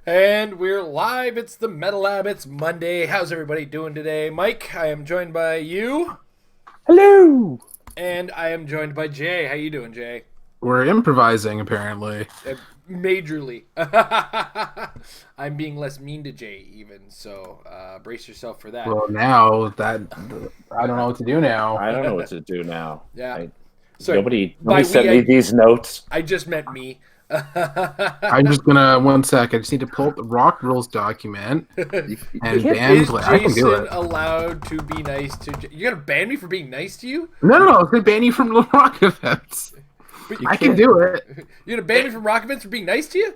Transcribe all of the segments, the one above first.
And we're live. It's the Metal Lab. It's Monday. How's everybody doing today? Mike, I am joined by you. Hello. And I am joined by Jay. How you doing, Jay? We're improvising, apparently. Uh, Majorly. I'm being less mean to Jay, even. So brace yourself for that. Well, now that I don't know what to do now. I don't know what to do now. Yeah. I, Sorry. nobody By sent we, me these notes. I just meant me. I'm just gonna 1 sec. I just need to pull up the rock rules document and ban Is Black. I can do Jason it. allowed to be nice to? You're gonna ban me for being nice to you? No, I was gonna ban you from the rock events. But I can do it. You're gonna ban me from rock events for being nice to you?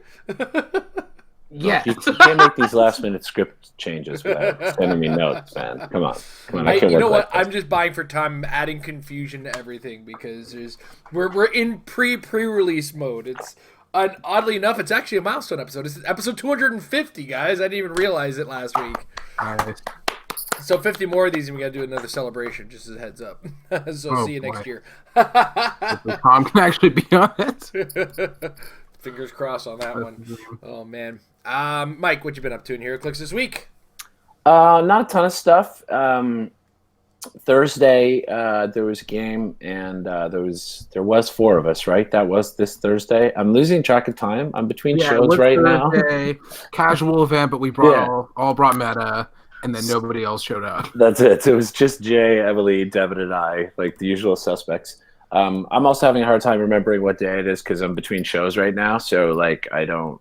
Yeah. You can't make these last minute script changes without sending me notes, man. Come on. I can't You know work what? like I'm just buying for time. I'm adding confusion to everything because we're in pre-release mode. It's oddly enough, it's actually a milestone episode. It's episode 250, guys. I didn't even realize it last week. Nice. So 50 more of these, and we got to do another celebration. Just as a heads up. So Oh, see you boy. next year. Hopefully Tom can actually be on it. Fingers crossed on that one. Oh man, Mike, what you been up to in HeroClix this week? Not a ton of stuff. Thursday, there was a game, and there was four of us, right? That was this Thursday. I'm losing track of time. I'm between Yeah, it shows was right Thursday, casual event, but we brought Yeah. all brought meta, and then nobody else showed up. now. That's it. It was just Jay, Emily, Devin, and I, like the usual suspects. I'm also having a hard time remembering what day it is because I'm between shows right now. So like I don't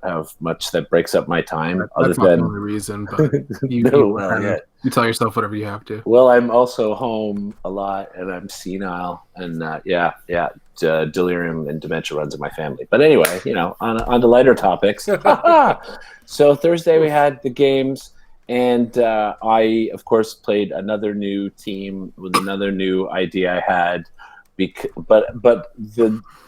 have much that breaks up my time other That's not the than only reason, but you, No, you, well, yeah. you tell yourself whatever you have to. Well, I'm also home a lot, and I'm senile, and delirium and dementia runs in my family. But anyway, on to lighter topics. So Thursday we had the games, and I, of course, played another new team with another new idea I had.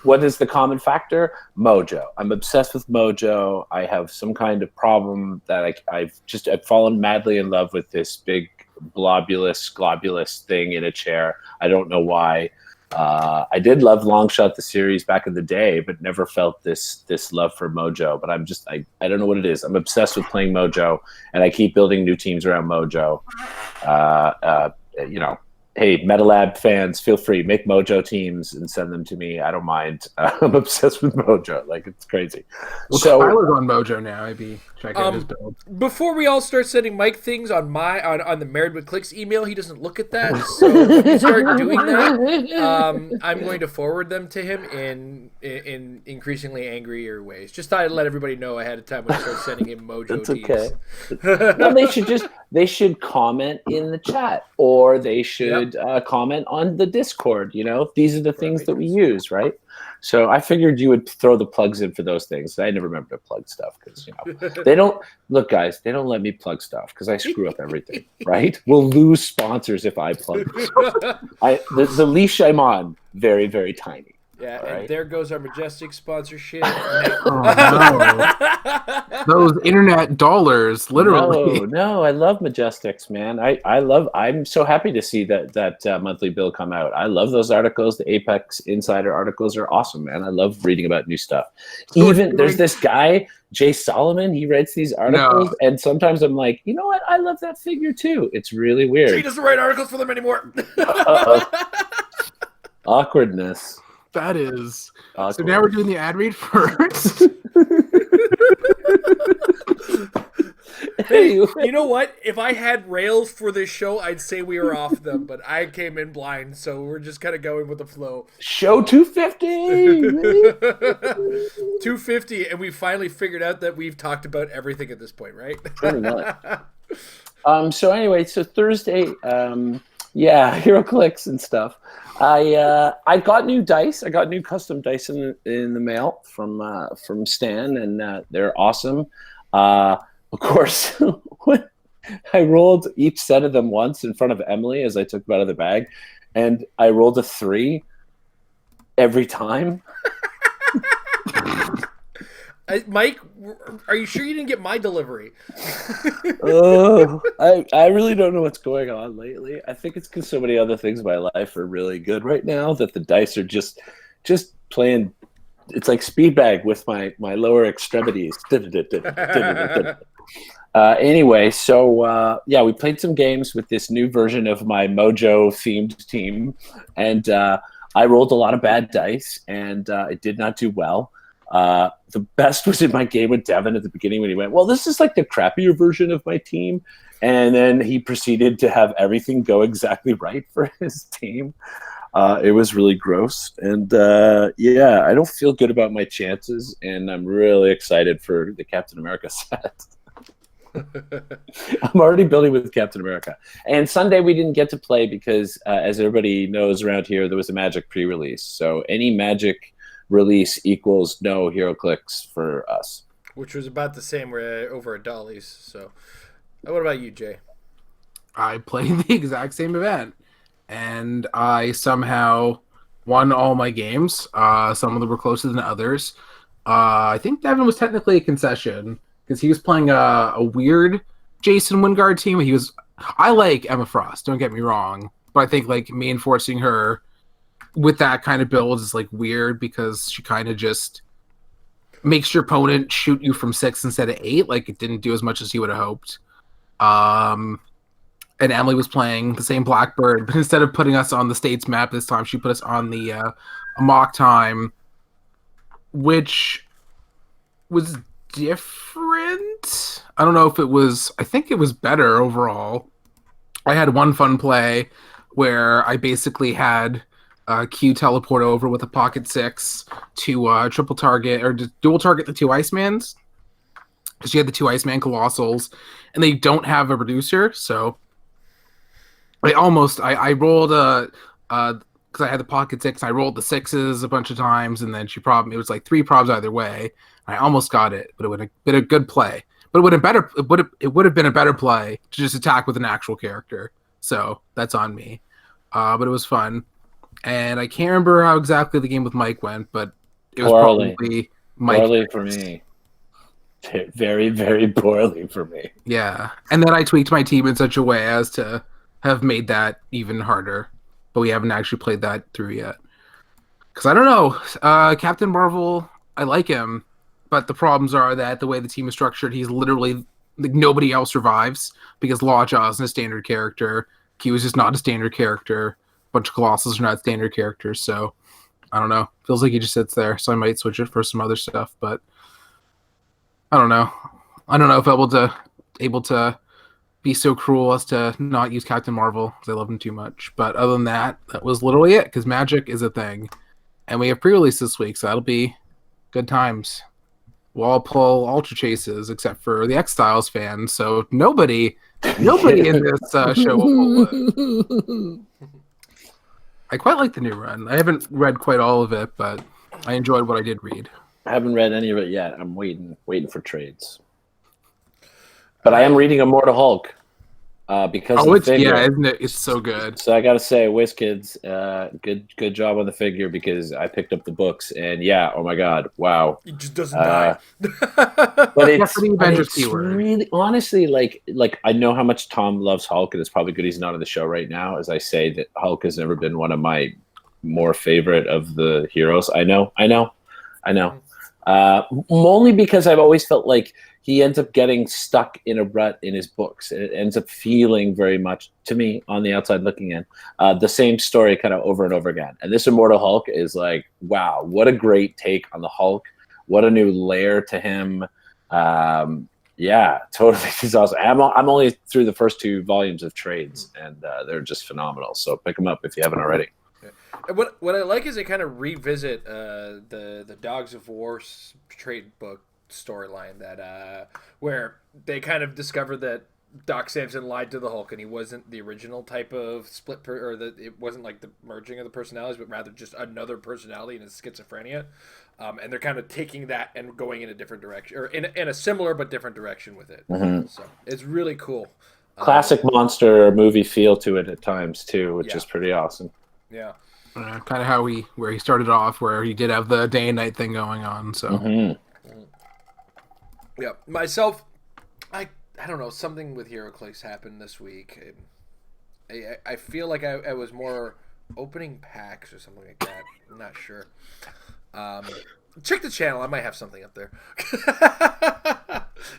What is the common factor? Mojo. I'm obsessed with Mojo. I have some kind of problem that I've fallen madly in love with this big globulous thing in a chair. I don't know why. I did love Longshot the series back in the day, but never felt this love for Mojo. But I don't know what it is. I'm obsessed with playing Mojo, and I keep building new teams around Mojo. Hey, MetaLab fans, feel free, make Mojo teams and send them to me. I don't mind. I'm obsessed with Mojo. Like, it's crazy. Well, So Tyler's on Mojo now. Maybe check out his build. Before we all start sending Mike things on on the Married with Clicks email, he doesn't look at that. So when you start doing that, I'm going to forward them to him in increasingly angrier ways. Just thought I'd let everybody know ahead of time when I start sending him Mojo It's teams. okay. No, they should comment in the chat, or they should comment on the Discord. These are the things that we use, right? So I figured you would throw the plugs in for those things. I never remember to plug stuff because they don't look, guys. They don't let me plug stuff because I screw up everything. Right? We'll lose sponsors if I plug. The leash I'm on very, very tiny. Yeah, All and right. there goes our Majestic sponsorship. Oh, no. Those internet dollars, literally. No, I love Majestics, man. I'm so happy to see that monthly bill come out. I love those articles. The Apex Insider articles are awesome, man. I love reading about new stuff. Even there's this guy, Jay Solomon. He writes these articles, and sometimes I'm like, you know what? I love that figure too. It's really weird. He doesn't write articles for them anymore. Awkwardness. That is. Awkward. So now we're doing the ad read first. Hey, you know what? If I had rails for this show, I'd say we were off them, but I came in blind, so we're just kind of going with the flow. Show 250. 250, and we finally figured out that we've talked about everything at this point, right? Pretty much. So anyway, so Thursday, HeroClix and stuff. I got new dice. I got new custom dice in the mail from Stan, and they're awesome. Of course, I rolled each set of them once in front of Emily as I took them out of the bag, and I rolled a 3 every time. Mike, are you sure you didn't get my delivery? I really don't know what's going on lately. I think it's because so many other things in my life are really good right now that the dice are just playing It's like Speedbag with my lower extremities. Anyway, so yeah, we played some games with this new version of my Mojo themed team, and I rolled a lot of bad dice, and it did not do well. The best was in my game with Devin at the beginning when he went, "Well, this is like the crappier version of my team," and then he proceeded to have everything go exactly right for his team. It was really gross, and yeah, I don't feel good about my chances, and I'm really excited for the Captain America set. I'm already building with Captain America. And Sunday we didn't get to play because, as everybody knows around here, there was a Magic pre-release. So any Magic release equals no HeroClix for us. Which was about the same over at Dolly's. So, what about you, Jay? I played the exact same event, and I somehow won all my games. Some of them were closer than others. I think Devin was technically a concession because he was playing a weird Jason Wingard team. I like Emma Frost, don't get me wrong, but I think like me enforcing her with that kind of build is like weird because she kind of just makes your opponent shoot you from 6 instead of 8. Like it didn't do as much as he would have hoped. And Emily was playing the same Blackbird, but instead of putting us on the States map this time, she put us on the mock time, which was different. I don't know if it was. I think it was better overall. I had one fun play where I basically had Q teleport over with a pocket 6 to triple target or dual target the 2 Icemans because she had the 2 Iceman Colossals and they don't have a reducer, so I rolled because I had the pocket 6. I rolled the 6s a bunch of times, and then it was like 3 probs either way. I almost got it, but it would have been a good play. But it would have been a better play to just attack with an actual character. So that's on me. But it was fun, and I can't remember how exactly the game with Mike went, but it was probably Mike. Poorly for me. Very, very poorly for me. Yeah, and then I tweaked my team in such a way as to have made that even harder, but we haven't actually played that through yet. Because I don't know, Captain Marvel, I like him, but the problems are that the way the team is structured, he's literally like, nobody else survives because Lawjaw isn't a standard character. Q is just not a standard character. A bunch of Colossals are not standard characters, so I don't know. Feels like he just sits there, so I might switch it for some other stuff, but I don't know. I don't know if able to be so cruel as to not use Captain Marvel because I love him too much. But other than that, that was literally it because Magic is a thing. And we have pre-release this week, so that'll be good times. We'll all pull Ultra Chases except for the X-Styles fans, so nobody in this show will pull it. I quite like the new run. I haven't read quite all of it, but I enjoyed what I did read. I haven't read any of it yet. I'm waiting for trades. But I am reading Immortal Hulk because of the figure. Yeah, isn't it? It's so good. So I got to say, WizKids, good job on the figure because I picked up the books and yeah, oh my god, wow. It just doesn't die. But it's really honestly like I know how much Tom loves Hulk, and it's probably good he's not on the show right now. As I say that Hulk has never been one of my more favorite of the heroes. I know. Only because I've always felt like he ends up getting stuck in a rut in his books. It ends up feeling very much, to me, on the outside looking in, the same story kind of over and over again. And this Immortal Hulk is like, wow, what a great take on the Hulk. What a new layer to him. Yeah, totally. He's awesome. I'm only through the first 2 volumes of trades, and they're just phenomenal. So pick them up if you haven't already. What I like is they kind of revisit the Dogs of War trade book storyline that where they kind of discover that Doc Samson lied to the Hulk and he wasn't the original type of it wasn't like the merging of the personalities, but rather just another personality in his schizophrenia. And they're kind of taking that and going in a different direction, or in a similar but different direction with it. Mm-hmm. So it's really cool. Classic monster movie feel to it at times too, which is pretty awesome. Yeah. Kind of where he started off, where he did have the day and night thing going on. So, yeah, myself, I don't know, something with HeroClix happened this week. I feel like I was more opening packs or something like that. I'm not sure. Check the channel. I might have something up there.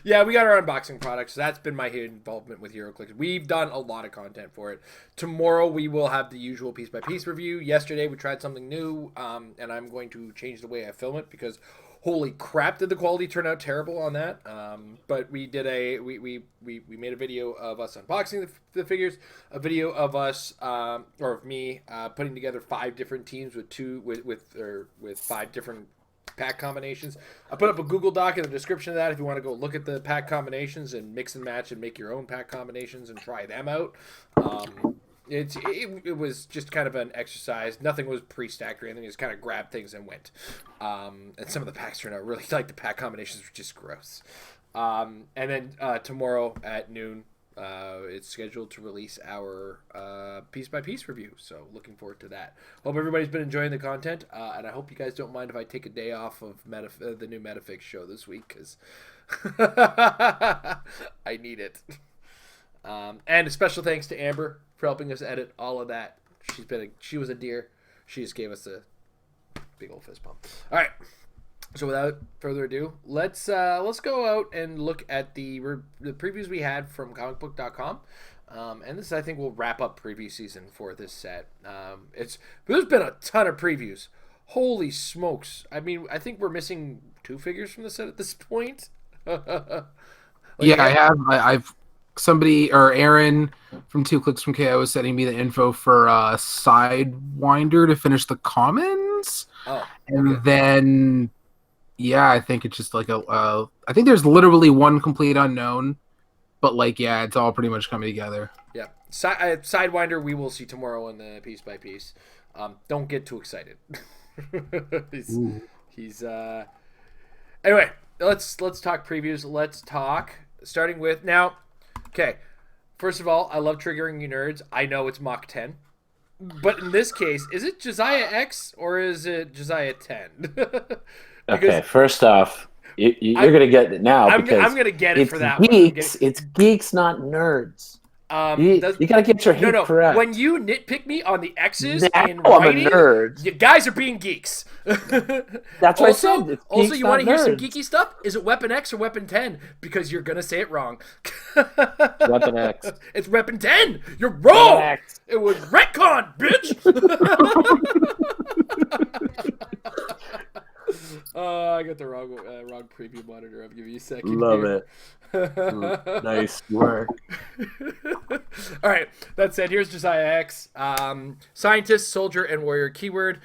Yeah, we got our unboxing products. So that's been my involvement with HeroClix. We've done a lot of content for it. Tomorrow we will have the usual piece-by-piece review. Yesterday we tried something new, and I'm going to change the way I film it because holy crap, did the quality turn out terrible on that. But we did we made a video of us unboxing the figures, a video of us or of me putting together 5 different teams with 5 different pack combinations. I put up a Google Doc in the description of that if you want to go look at the pack combinations and mix and match and make your own pack combinations and try them out. It was just kind of an exercise. Nothing was pre-stacked or anything. Just kind of grabbed things and went. And some of the packs turned out really like the pack combinations were just gross. And then tomorrow at noon, it's scheduled to release our piece-by-piece review. So looking forward to that. Hope everybody's been enjoying the content. And I hope you guys don't mind if I take a day off of the new Metafix show this week because I need it. And a special thanks to Amber for helping us edit all of that. She was a dear. She just gave us a big old fist bump. All right. So without further ado, let's go out and look at the previews we had from comicbook.com. And this, I think, will wrap up preview season for this set. There's been a ton of previews. Holy smokes. I mean, I think we're missing 2 figures from the set at this point. I've somebody or Aaron from 2 Clicks from KO is sending me the info for Sidewinder to finish the commons. Oh, and then I think it's just like I think there's literally 1 complete unknown, but it's all pretty much coming together. Yeah, Sidewinder we will see tomorrow in the piece by piece. Don't get too excited. he's anyway. Let's talk previews. Let's talk starting with now. Okay, first of all, I love triggering you nerds. I know it's Mach 10, but in this case, is it Josiah X or is it Josiah 10? Okay, first off, you're going to get it now because I'm going to get it for that geeks. It's geeks, not nerds. You got to get your hate correct. When you nitpick me on the X's now in writing, I'm a nerd. You guys are being geeks. That's what I said. It's also, geeks, you want to hear some nerds. geeky stuff? Is it Weapon X or Weapon 10? Because you're going to say it wrong. Weapon X. It's Weapon 10. You're wrong. X. It was retcon, bitch. I got the wrong preview monitor. I'll give you a second. Love here. it. Nice work. All right. That said, here's Josiah X. Scientist, soldier, and warrior keyword.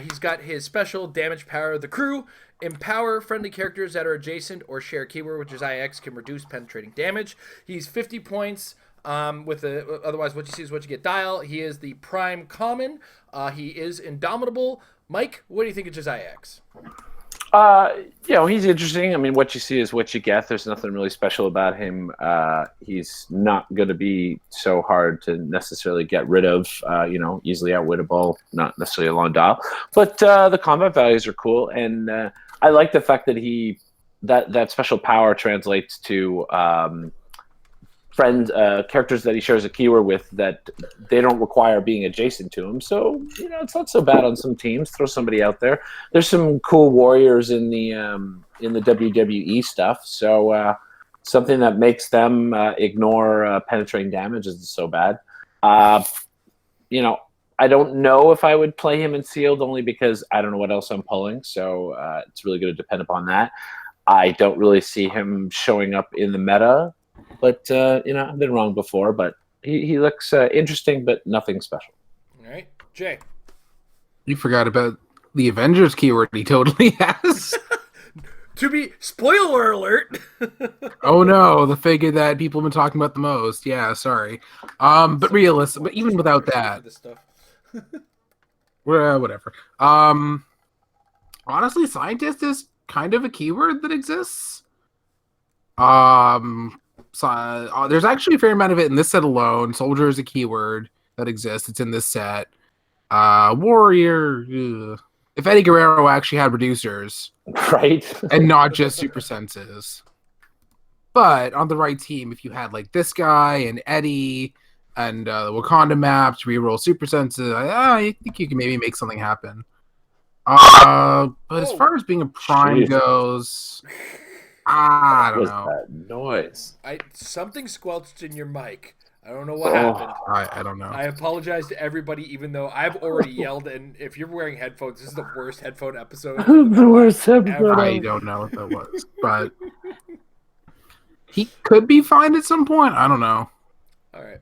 He's got his special damage power of the crew. Empower friendly characters that are adjacent or share keyword with Josiah X can reduce penetrating damage. He's 50 points. Otherwise, what you see is what you get. Dial. He is the prime common. He is indomitable. Mike, what do you think of Josiah X? He's interesting. I mean, what you see is what you get. There's nothing really special about him. He's not going to be so hard to necessarily get rid of. Easily outwittable, not necessarily a long dial. But the combat values are cool, and I like the fact that that special power translates to characters that he shares a keyword with that they don't require being adjacent to him. So, it's not so bad on some teams. Throw somebody out there. There's some cool warriors in the WWE stuff. So something that makes them ignore penetrating damage isn't so bad. I don't know if I would play him in sealed only because I don't know what else I'm pulling. So it's really going to depend upon that. I don't really see him showing up in the meta. But, I've been wrong before, but he looks interesting, but nothing special. All right. Jay. You forgot about the Avengers keyword he totally has. To be spoiler alert. Oh no, the figure that people have been talking about the most. Yeah, sorry. But realistic, but even without that. This stuff. Whatever. Honestly, scientist is kind of a keyword that exists. There's actually a fair amount of it in this set alone. Soldier is a keyword that exists. It's in this set. Warrior. If Eddie Guerrero actually had reducers. Right. And not just super senses. But on the right team, if you had like this guy and Eddie and the Wakanda maps, reroll super senses, I think you can maybe make something happen. But as Oh. far as being a prime Jesus. goes, I What don't was know. that noise? Something squelched in your mic. I don't know what happened. I don't know. I apologize to everybody, even though I've already yelled. And if you're wearing headphones, this is the worst headphone episode. The worst episode. I don't know what that was, but he could be fine at some point. I don't know. All right.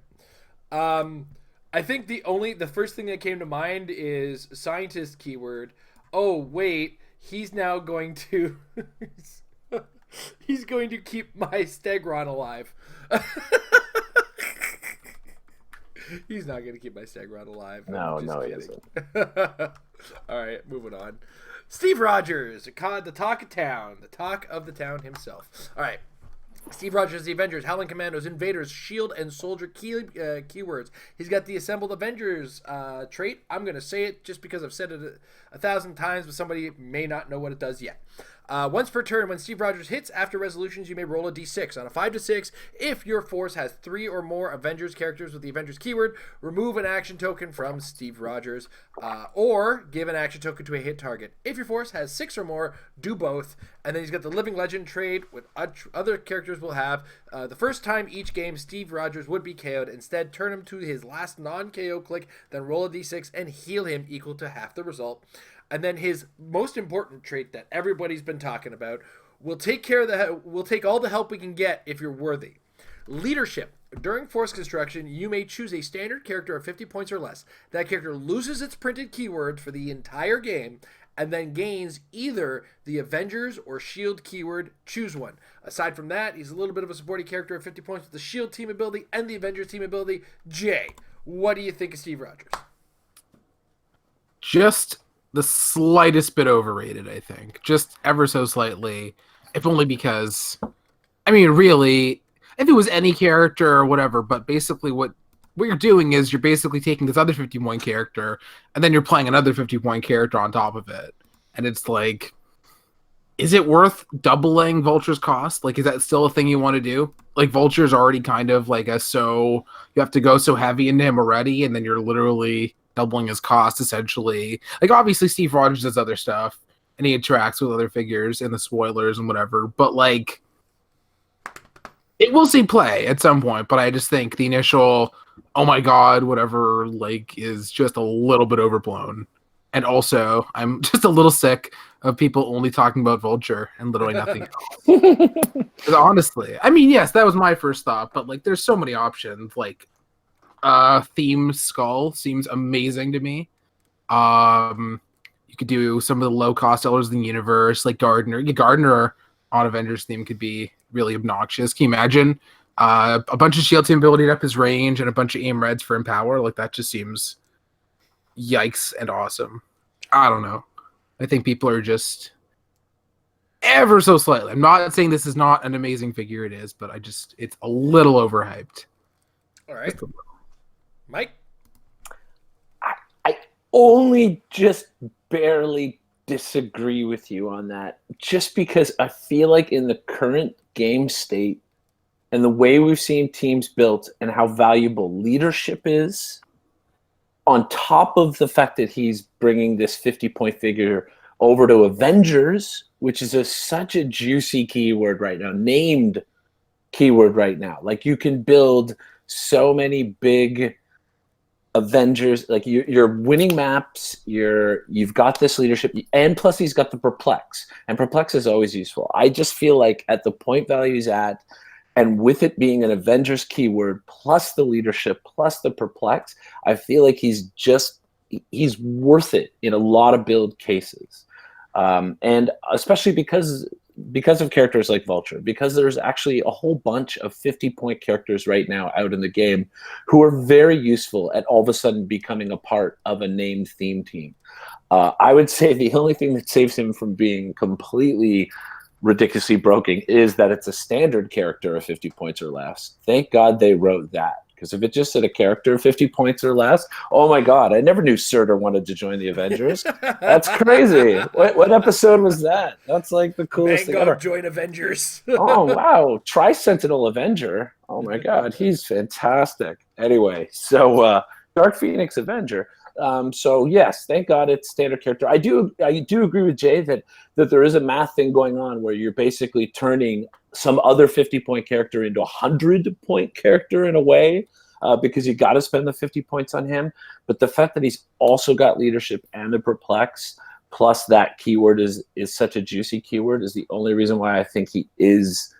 I think the first thing that came to mind is scientist keyword. Oh wait, he's now going to he's going to keep my Stegron alive. He's not going to keep my Stegron alive. No, I'm just he kidding. isn't. All right, moving on. Steve Rogers, the talk of town, the talk of the town himself. All right. Steve Rogers, the Avengers, Howling Commandos, Invaders, Shield, and Soldier keywords. He's got the Assembled Avengers trait. I'm going to say it just because I've said it 1,000 times, but somebody may not know what it does yet. Once per turn, when Steve Rogers hits after resolutions, you may roll a d6. On a 5 to 6, if your force has 3 or more Avengers characters with the Avengers keyword, remove an action token from Steve Rogers, or give an action token to a hit target. If your force has 6 or more, do both. And then he's got the Living Legend trait, with other characters will have. The first time each game Steve Rogers would be KO'd, instead turn him to his last non-KO click, then roll a d6 and heal him equal to half the result. And then his most important trait that everybody's been talking about, we'll take all the help we can get if you're worthy. Leadership. During force construction, you may choose a standard character of 50 points or less. That character loses its printed keyword for the entire game and then gains either the Avengers or Shield keyword. Choose one. Aside from that, he's a little bit of a supporting character of 50 points with the Shield team ability and the Avengers team ability. Jay, what do you think of Steve Rogers? Just the slightest bit overrated, I think. Just ever so slightly. If only because, I mean, really, if it was any character or whatever, but basically what you're doing is you're basically taking this other 50-point character, and then you're playing another 50-point character on top of it. And it's like, is it worth doubling Vulture's cost? Like, is that still a thing you want to do? Like, Vulture's already kind of like you have to go so heavy into him already, and then you're literally doubling his cost, essentially. Like, obviously, Steve Rogers does other stuff, and he interacts with other figures and the spoilers and whatever, but, like, it will see play at some point, but I just think the initial, oh my god, whatever, like, is just a little bit overblown. And also, I'm just a little sick of people only talking about Vulture and literally nothing else. 'Cause honestly, I mean, yes, that was my first thought, but, like, there's so many options, like, theme skull seems amazing to me. You could do some of the low cost sellers in the universe, like Gardner. Gardner on Avengers theme could be really obnoxious. Can you imagine a bunch of shield team ability up his range and a bunch of aim reds for empower? Like, that just seems yikes and awesome. I don't know. I think people are just ever so slightly. I'm not saying this is not an amazing figure. It is, but it's a little overhyped. All right. Mike? I only just barely disagree with you on that, just because I feel like in the current game state and the way we've seen teams built and how valuable leadership is, on top of the fact that he's bringing this 50-point figure over to Avengers, which is such a juicy keyword right now, named keyword right now. Like, you can build so many big Avengers, like you're winning maps, you've got this leadership, and plus he's got the perplex, and perplex is always useful. I just feel like at the point value he's at, and with it being an Avengers keyword plus the leadership plus the perplex, I feel like he's worth it in a lot of build cases, and especially because of characters like Vulture, because there's actually a whole bunch of 50-point characters right now out in the game who are very useful at all of a sudden becoming a part of a named theme team. I would say the only thing that saves him from being completely ridiculously broken is that it's a standard character of 50 points or less. Thank God they wrote that. Because if it just said a character of 50 points or less, oh my God, I never knew Surtur wanted to join the Avengers. That's crazy. What episode was that? That's like the coolest thing ever. Join Avengers. Oh, wow. Tri-Sentinel Avenger. Oh my God, he's fantastic. Anyway, so Dark Phoenix Avenger. So yes, thank God it's standard character. I do agree with Jay that there is a math thing going on where you're basically turning some other 50-point character into a 100-point character in a way, because you got to spend the 50 points on him. But the fact that he's also got leadership and the perplex, plus that keyword is such a juicy keyword, is the only reason why I think he is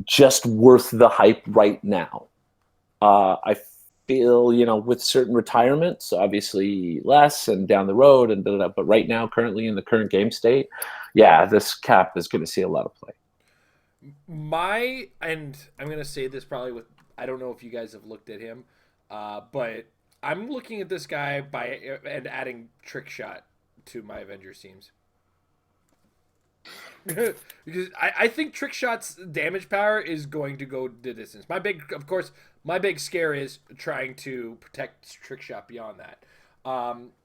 just worth the hype right now. I feel, with certain retirements, obviously less and down the road, and but right now, currently in the current game state, yeah, this cap is going to see a lot of play. And I'm going to say this probably with, I don't know if you guys have looked at him, but I'm looking at this guy and adding Trick Shot to my Avengers teams. Because I think Trick Shot's damage power is going to go the distance. My big scare is trying to protect Trick Shot beyond that.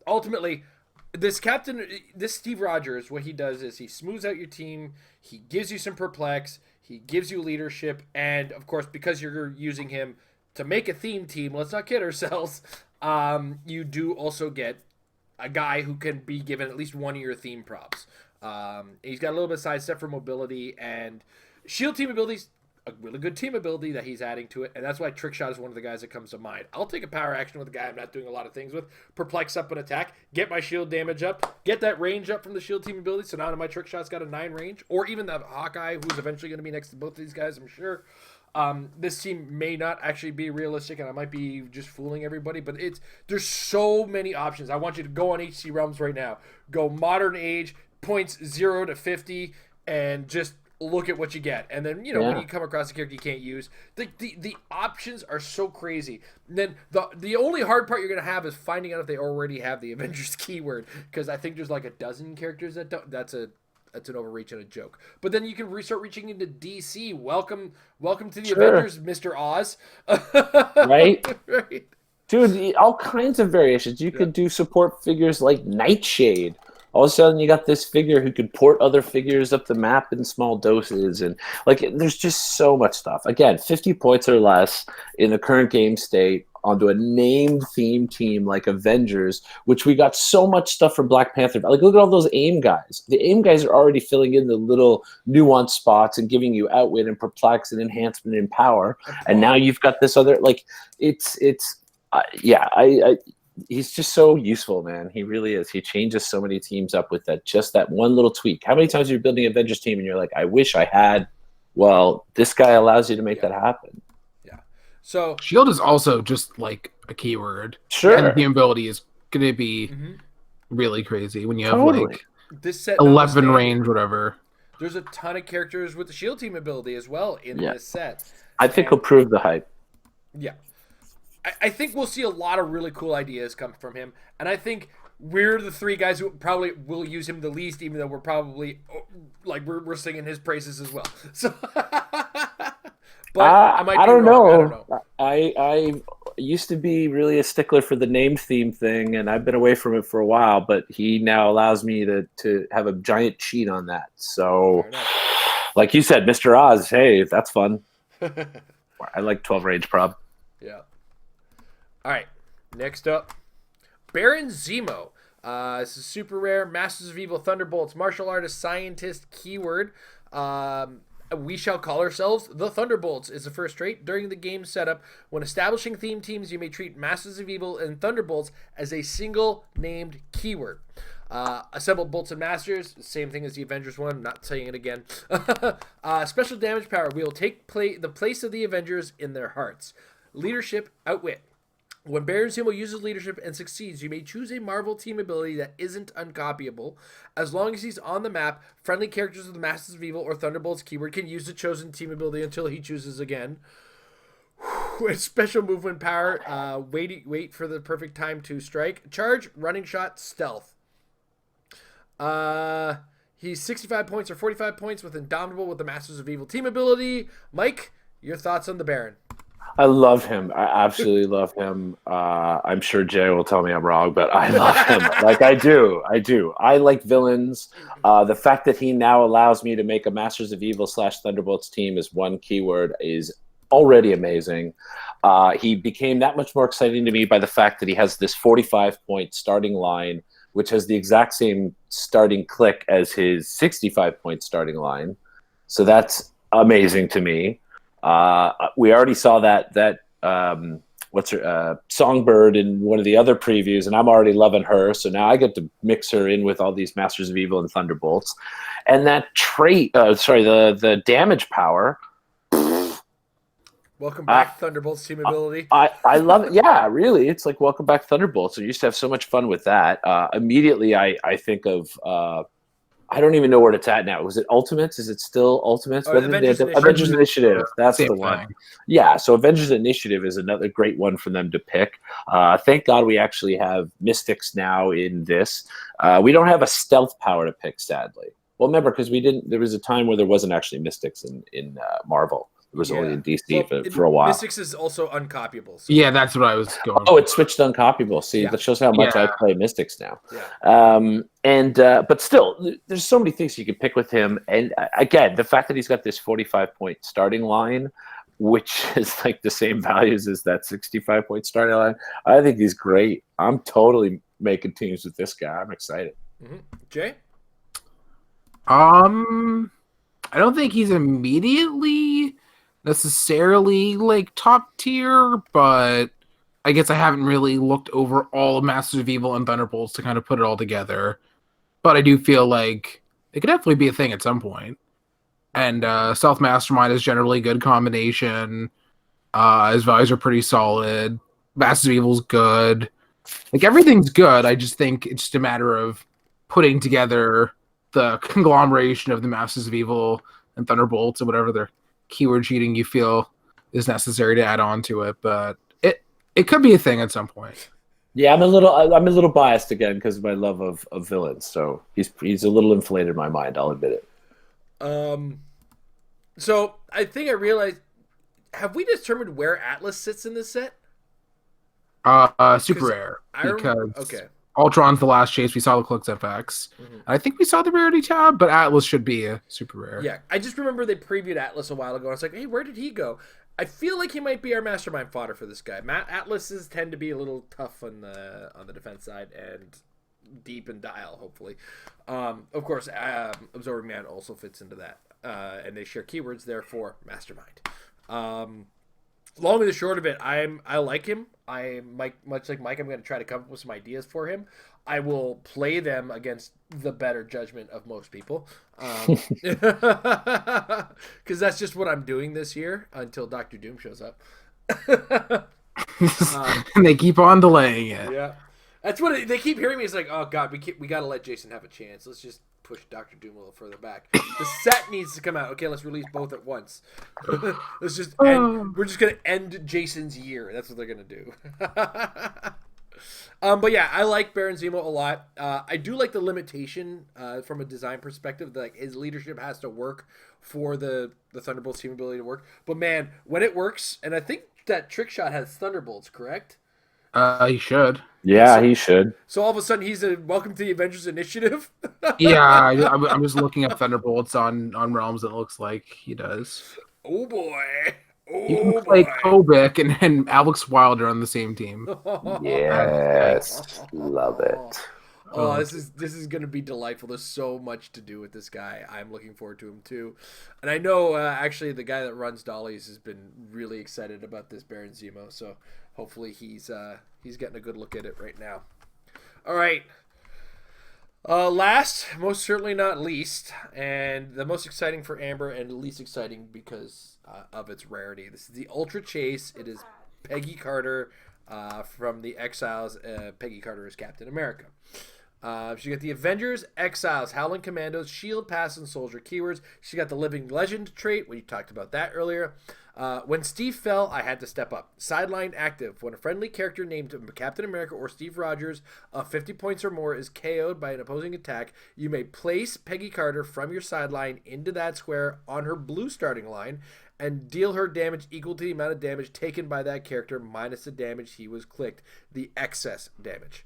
Ultimately, this Steve Rogers, what he does is he smooths out your team, he gives you some perplex, he gives you leadership, and of course, because you're using him to make a theme team, let's not kid ourselves, you do also get a guy who can be given at least one of your theme props. He's got a little bit of sidestep for mobility, and shield team abilities, a really good team ability that he's adding to it, and that's why Trick Shot is one of the guys that comes to mind. I'll take a power action with a guy I'm not doing a lot of things with, perplex up an attack, get my shield damage up, get that range up from the shield team ability, so now my Trick Shot's got a 9 range, or even the Hawkeye, who's eventually going to be next to both of these guys, I'm sure. This team may not actually be realistic, and I might be just fooling everybody, but there's so many options. I want you to go on HC Realms right now. Go Modern Age, points 0 to 50, and just look at what you get. And then, when you come across a character you can't use, the options are so crazy. And then the only hard part you're going to have is finding out if they already have the Avengers keyword, because I think there's like a dozen characters that don't. That's an overreach and a joke. But then you can start reaching into DC. Welcome to the Avengers, Mr. Oz. Right? Right. Dude, all kinds of variations. You could do support figures like Nightshade. All of a sudden, you got this figure who could port other figures up the map in small doses, and there's just so much stuff. Again, 50 points or less in the current game state onto a named theme team like Avengers, which we got so much stuff from Black Panther. Look at all those AIM guys. The AIM guys are already filling in the little nuanced spots and giving you outwit and perplex and enhancement and power. And now you've got this other he's just so useful, man. He really is. He changes so many teams up with that one little tweak. How many times are you building an Avengers team and you're like, I wish I had? Well, this guy allows you to make that happen. Yeah. So shield is also just like a keyword. Sure. And the ability is going to be really crazy when you have this set 11 range, whatever. There's a ton of characters with the shield team ability as well in this set. I think he'll prove the hype. Yeah. I think we'll see a lot of really cool ideas come from him, and I think we're the three guys who probably will use him the least, even though we're probably we're singing his praises as well. So, but I don't know. I used to be really a stickler for the named theme thing, and I've been away from it for a while. But he now allows me to have a giant cheat on that. So, like you said, Mr. Oz, hey, that's fun. I like 12 range prob. Yeah. All right, next up, Baron Zemo. This is super rare. Masters of Evil, Thunderbolts, martial artist, scientist, keyword. We shall call ourselves the Thunderbolts is the first trait. During the game setup, when establishing theme teams, you may treat Masters of Evil and Thunderbolts as a single named keyword. Assemble Bolts and Masters, same thing as the Avengers one, not saying it again. Special damage power. We will take the place of the Avengers in their hearts. Leadership, outwit. When Baron Zemo uses leadership and succeeds, you may choose a Marvel team ability that isn't uncopyable. As long as he's on the map, friendly characters with the Masters of Evil or Thunderbolts keyword can use the chosen team ability until he chooses again. With special movement power, wait for the perfect time to strike. Charge, running shot, stealth. He's 65 points or 45 points with Indomitable with the Masters of Evil team ability. Mike, your thoughts on the Baron? I love him. I absolutely love him. I'm sure Jay will tell me I'm wrong, but I love him. I do. I like villains. The fact that he now allows me to make a Masters of Evil / Thunderbolts team as one keyword is already amazing. He became that much more exciting to me by the fact that he has this 45-point starting line, which has the exact same starting click as his 65-point starting line. So that's amazing to me. We already saw that what's her Songbird in one of the other previews, and I'm already loving her. So now I get to mix her in with all these Masters of Evil and Thunderbolts, and that trait. The damage power. Welcome back, Thunderbolts team ability. I love it. Yeah, really. It's like welcome back, Thunderbolts. I used to have so much fun with that. Immediately, I think of. I don't even know where it's at now. Was it Ultimates? Is it still Ultimates? Avengers Initiative. That's the one. Yeah, so Avengers Initiative is another great one for them to pick. Thank God we actually have Mystics now in this. We don't have a stealth power to pick, sadly. Well, remember, because we didn't. There was a time where there wasn't actually Mystics in Marvel. It was only in DC for a while. Mystics is also uncopyable. So. Yeah, that's what I was going. Oh, it switched to uncopyable. See, that shows how much I play Mystics now. Yeah. But still, there's so many things you can pick with him. And again, the fact that he's got this 45-point starting line, which is like the same values as that 65-point starting line, I think he's great. I'm totally making teams with this guy. I'm excited. Mm-hmm. Jay? I don't think he's immediately necessarily like top tier, but I guess I haven't really looked over all of Masters of Evil and Thunderbolts to kind of put it all together. But I do feel like it could definitely be a thing at some point. And Stealth Mastermind is generally a good combination. His values are pretty solid. Masters of Evil's good. Like everything's good. I just think it's just a matter of putting together the conglomeration of the Masters of Evil and Thunderbolts and whatever their keyword cheating you feel is necessary to add on to it, but it could be a thing at some point. Yeah, I'm a little biased again because of my love of villains. So he's a little inflated in my mind. I'll admit it. So I think I realized. Have we determined where Atlas sits in this set? Super rare. Because okay. Ultron's the last chase. We saw the Clicks FX. Mm-hmm. I think we saw the rarity tab, but Atlas should be a super rare. Yeah, I just remember they previewed Atlas a while ago. I was like, hey, where did he go? I feel like he might be our mastermind fodder for this guy. Atlases tend to be a little tough on the defense side and deep in dial, hopefully. Of course, Absorbing Man also fits into that. And they share keywords, therefore, mastermind. Long and the short of it, I like him. Much like Mike, I'm going to try to come up with some ideas for him. I will play them against the better judgment of most people, because that's just what I'm doing this year until Dr. Doom shows up. And they keep on delaying it. Yeah, that's what they keep hearing me. It's like, oh god, we got to let Jason have a chance. Let's just push Dr. Doom a little further back. The set needs to come out. Okay, let's release both at once. Let's just end. We're just gonna end Jason's year. That's what they're gonna do. But yeah, I like Baron Zemo a lot. I do like the limitation from a design perspective that his leadership has to work for the Thunderbolts team ability to work. But man, when it works, and I think that Trick Shot has Thunderbolts, correct? He should. Yeah, he should. So all of a sudden, he's a welcome to the Avengers Initiative. Yeah, I'm just looking up Thunderbolts on Realms. It looks like he does. Oh boy! You can play Kobik and Alex Wilder on the same team. Yes, love it. Oh, this is going to be delightful. There's so much to do with this guy. I'm looking forward to him too, and I know actually the guy that runs Dolly's has been really excited about this Baron Zemo. So hopefully he's getting a good look at it right now. All right. Last, most certainly not least, and the most exciting for Amber and least exciting because of its rarity. This is the Ultra Chase. It is Peggy Carter from the Exiles. Peggy Carter is Captain America. She got the Avengers, Exiles, Howling Commandos, Shield, Pass, and Soldier keywords. She got the Living Legend trait. We talked about that earlier. When Steve fell, I had to step up. Sideline active. When a friendly character named Captain America or Steve Rogers of 50 points or more is KO'd by an opposing attack, you may place Peggy Carter from your sideline into that square on her blue starting line and deal her damage equal to the amount of damage taken by that character minus the damage he was clicked, the excess damage.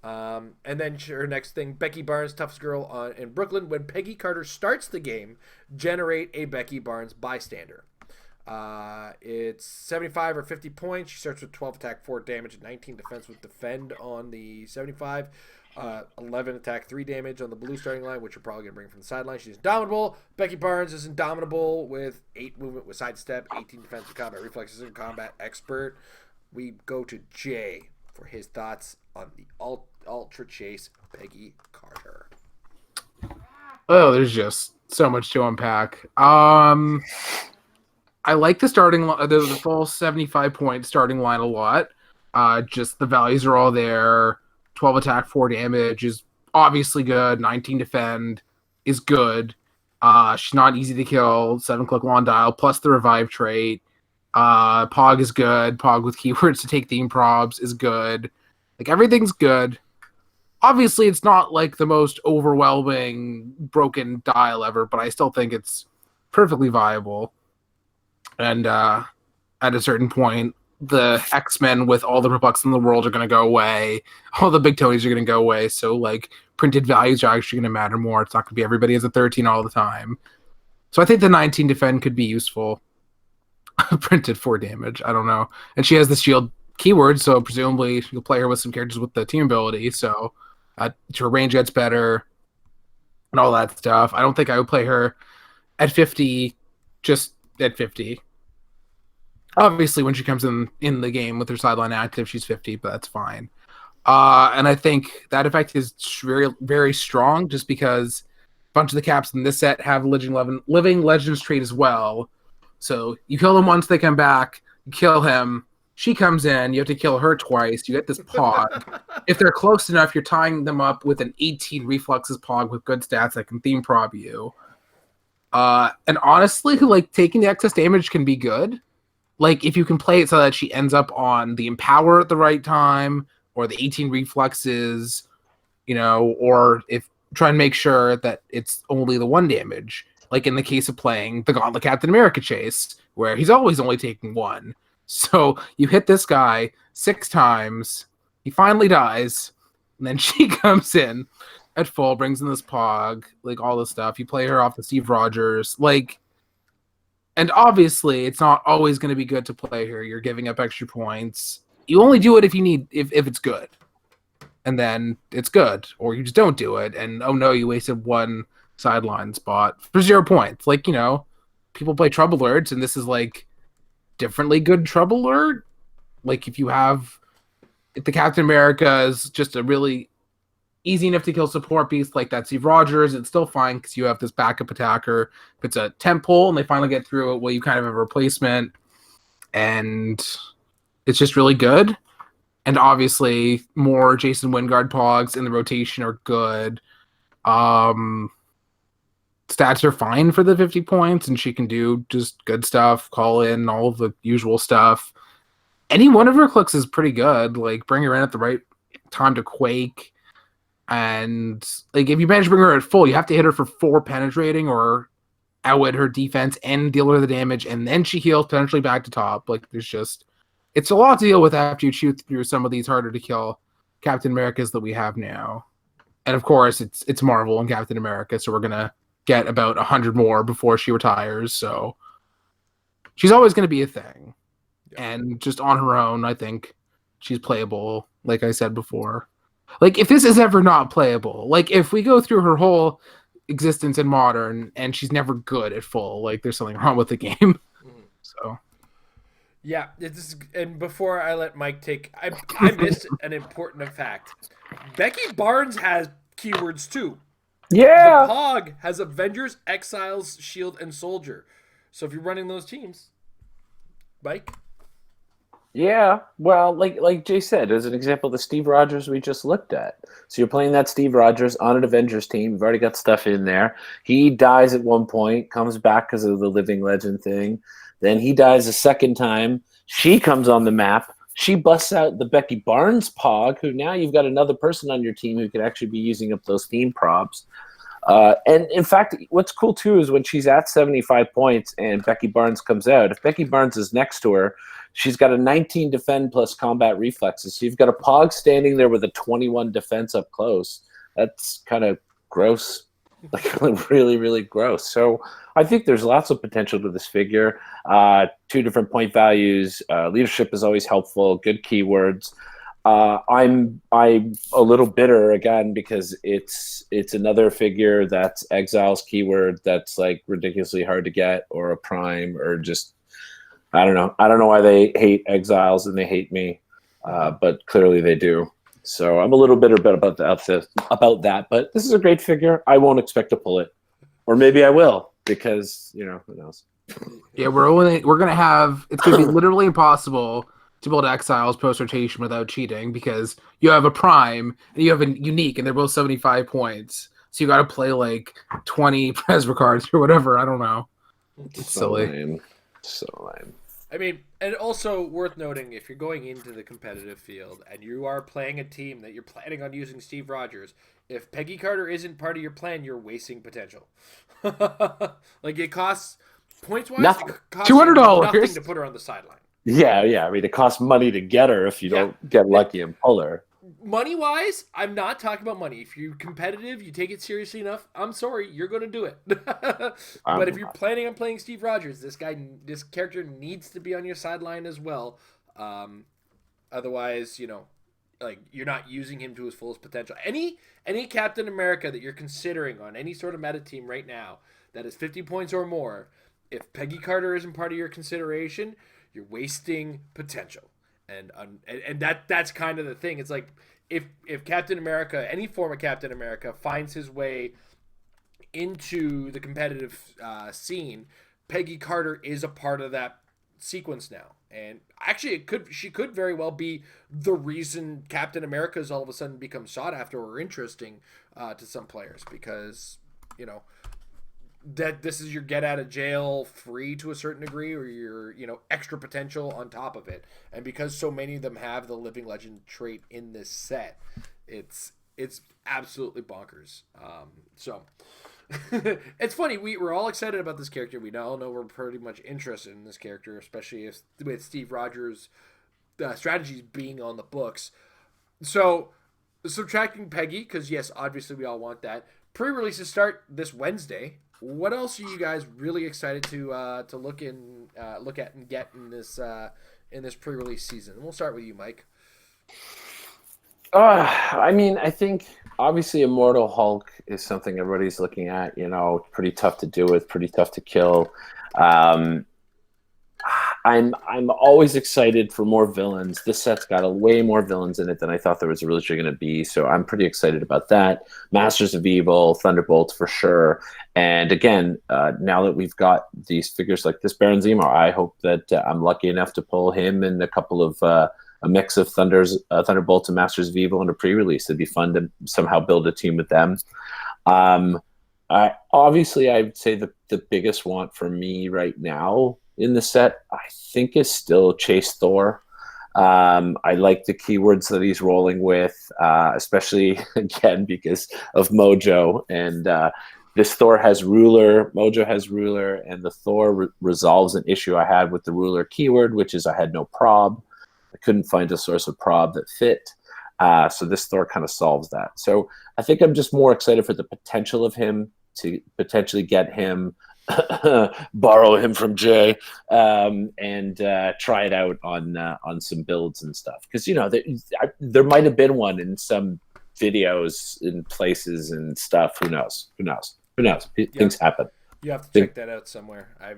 And then her next thing, Becky Barnes, toughest girl in Brooklyn. When Peggy Carter starts the game, generate a Becky Barnes bystander. It's 75 or 50 points. She starts with 12 attack, 4 damage, and 19 defense with defend on the 75. 11 attack, 3 damage on the blue starting line, which you're probably going to bring from the sideline. She's indomitable. Becky Barnes is indomitable with 8 movement with sidestep, 18 defense with combat reflexes, and combat expert. We go to Jay for his thoughts on the Ultra Chase Peggy Carter. Oh, there's just so much to unpack. I like the starting the full 75-point starting line a lot. Just the values are all there. 12 attack, 4 damage is obviously good. 19 defend is good. She's not easy to kill. 7-click long dial plus the revive trait. Pog is good. Pog with keywords to take theme probs is good. Like, everything's good. Obviously, it's not like the most overwhelming broken dial ever, but I still think it's perfectly viable. And at a certain point, the X-Men with all the Robux in the world are going to go away. All the big Tonys are going to go away. So, like, printed values are actually going to matter more. It's not going to be everybody has a 13 all the time. So I think the 19 defend could be useful. Printed 4 damage. I don't know. And she has the shield keyword, so presumably you'll play her with some characters with the team ability. So her range gets better and all that stuff. I don't think I would play her at 50, just at 50. Obviously, when she comes in the game with her sideline active, she's 50, but that's fine. And I think that effect is very, very strong just because a bunch of the caps in this set have Living Legends trait as well. So you kill them once, they come back, you kill him, she comes in, you have to kill her twice, you get this Pog. If they're close enough, you're tying them up with an 18 reflexes Pog with good stats that can theme prob you. And honestly, like, taking the excess damage can be good. Like, if you can play it so that she ends up on the Empower at the right time, or the 18 reflexes, or if try and make sure that it's only the 1 damage. Like in the case of playing the Gauntlet Captain America chase, where he's always only taking 1. So you hit this guy 6 times, he finally dies, and then she comes in at full, brings in this Pog, like all this stuff. You play her off the Steve Rogers, like. And obviously, it's not always going to be good to play her. You're giving up extra points. You only do it if it's good. And then it's good. Or you just don't do it. And, oh no, you wasted 1 sideline spot for 0 points. Like, people play Trouble Alerts, and this is, like, differently good Trouble Alert. Like, if the Captain America is just a really easy enough to kill support piece like that Steve Rogers, it's still fine because you have this backup attacker. If it's a temp pull and they finally get through it, well, you kind of have a replacement, and it's just really good. And obviously, more Jason Wingard Pogs in the rotation are good. Stats are fine for the 50 points, and she can do just good stuff, call in, all of the usual stuff. Any one of her clicks is pretty good. Like, bring her in at the right time to Quake. And, like, if you manage to bring her at full, you have to hit her for 4 penetrating or outwit her defense and deal her the damage, and then she heals potentially back to top. Like, it's a lot to deal with after you chew through some of these harder to kill Captain Americas that we have now. And, of course, it's Marvel and Captain America, so we're going to get about 100 more before she retires. So she's always going to be a thing. Yeah. And just on her own, I think she's playable, like I said before. Like, if this is ever not playable, like, if we go through her whole existence in Modern and she's never good at full, like, there's something wrong with the game. So. Yeah, and before I let Mike take, I missed an important fact. Becky Barnes has keywords too. Yeah. The Pog has Avengers, Exiles, Shield, and Soldier. So if you're running those teams, Mike. Yeah, well, like Jay said, as an example, the Steve Rogers we just looked at. So you're playing that Steve Rogers on an Avengers team. You've already got stuff in there. He dies at one point, comes back because of the Living Legend thing. Then he dies a second time. She comes on the map. She busts out the Becky Barnes Pog, who now you've got another person on your team who could actually be using up those theme probs. And in fact, what's cool too is when she's at 75 points and Becky Barnes comes out, if Becky Barnes is next to her, she's got a 19 defend plus combat reflexes. So you've got a Pog standing there with a 21 defense up close. That's kind of gross like really, really gross. So I think there's lots of potential to this figure. 2 different point values. Leadership is always helpful. Good keywords. I'm a little bitter again because it's another figure that's Exile's keyword that's like ridiculously hard to get, or a prime, or just I don't know. I don't know why they hate Exiles and they hate me, but clearly they do. So I'm a little bitter about that. But this is a great figure. I won't expect to pull it, or maybe I will, because who knows. Yeah, we're gonna have, it's gonna be literally impossible to build Exiles post rotation without cheating, because you have a prime and you have a unique, and they're both 75 points. So you got to play like 20 Presbyter cards or whatever. I don't know. It's so silly. Lame. So lame. I mean, and also worth noting, if you're going into the competitive field and you are playing a team that you're planning on using Steve Rogers, if Peggy Carter isn't part of your plan, you're wasting potential. Like, it costs, points-wise, Nothing. it costs you $200. nothing to put her on the sideline. Yeah. I mean, it costs money to get her if you don't get lucky and pull her. Money-wise, I'm not talking about money. If you're competitive, you take it seriously enough, I'm sorry, you're going to do it. But if you're planning on playing Steve Rogers, this character needs to be on your sideline as well. Otherwise, like, you're not using him to his fullest potential. Any Captain America that you're considering on any sort of meta team right now that is 50 points or more, if Peggy Carter isn't part of your consideration, you're wasting potential. And that's kind of the thing. It's like, if Captain America, any form of Captain America, finds his way into the competitive scene, Peggy Carter is a part of that sequence now. And actually, she could very well be the reason Captain America has all of a sudden become sought after or interesting to some players, because that this is your get out of jail free to a certain degree, or your extra potential on top of it. And because so many of them have the living legend trait in this set, it's absolutely bonkers. So it's funny, we're all excited about this character. We all know we're pretty much interested in this character, especially with Steve Rogers' strategies being on the books. So subtracting Peggy, because yes, obviously we all want that. Pre-releases start this Wednesday. What else are you guys really excited to look at and get in this pre-release season? And we'll start with you, Mike. I mean, I think obviously Immortal Hulk is something everybody's looking at. Pretty tough to do with, pretty tough to kill. I'm always excited for more villains. This set's got way more villains in it than I thought there was originally going to be, so I'm pretty excited about that. Masters of Evil, Thunderbolts for sure. And again, now that we've got these figures like this Baron Zemo, I hope that I'm lucky enough to pull him and a couple of a mix of Thunderbolts and Masters of Evil in a pre-release. It'd be fun to somehow build a team with them. I'd say the biggest want for me right now in the set, I think, is still Chase Thor. I like the keywords that he's rolling with, especially again because of Mojo. And this Thor has ruler, Mojo has ruler, and the Thor resolves an issue I had with the ruler keyword, which is I had no prob. I couldn't find a source of prob that fit. So this Thor kind of solves that. So I think I'm just more excited for the potential of him, to potentially get him, borrow him from Jay, and try it out on some builds and stuff. Because there might have been one in some videos in places and stuff. Who knows? Things happen. You have to check that out somewhere. I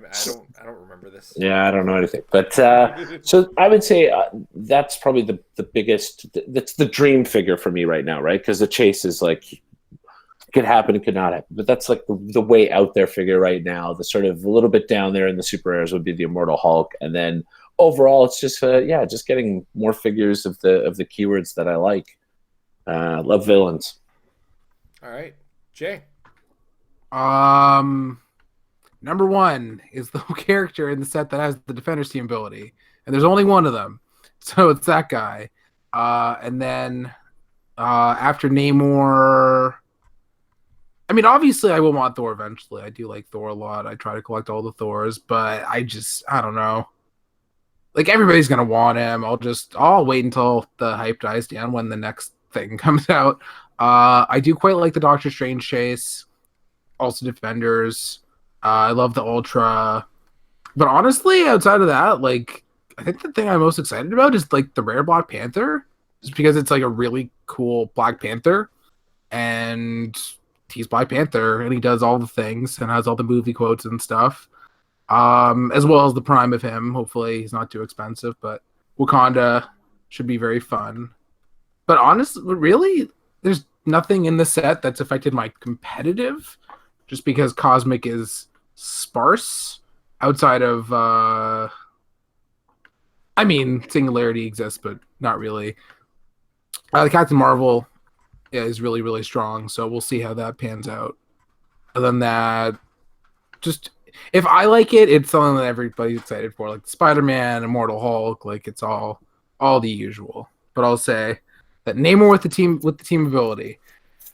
don't remember this. Yeah, I don't know anything. But so I would say that's probably the biggest. That's the dream figure for me right now, right? Because the Chase is like, could happen, it could not happen. But that's like the way out there figure right now. The sort of a little bit down there in the super rares would be the Immortal Hulk, and then overall, it's just just getting more figures of the keywords that I like. Love villains. All right, Jay. Number one is the character in the set that has the Defender's Team ability, and there's only one of them, so it's that guy. And then after Namor, I mean, obviously I will want Thor eventually. I do like Thor a lot. I try to collect all the Thors, but I don't know. Like, everybody's gonna want him. I'll wait until the hype dies down when the next thing comes out. I do quite like the Doctor Strange chase. also defenders. I love the Ultra. But honestly, outside of that, like, I think the thing I'm most excited about is like the rare Black Panther, just because it's like a really cool Black Panther, and he's Black Panther, and he does all the things and has all the movie quotes and stuff, as well as the prime of him. Hopefully, he's not too expensive, but Wakanda should be very fun. But honestly, really, there's nothing in the set that's affected my competitive, just because Cosmic is sparse. Outside of, I mean, Singularity exists, but not really. The Captain Marvel is really, really strong, so we'll see how that pans out. Other than that, just if I like it, it's something that everybody's excited for, like Spider-Man, Immortal Hulk, like it's all the usual. But I'll say that Namor with the team ability.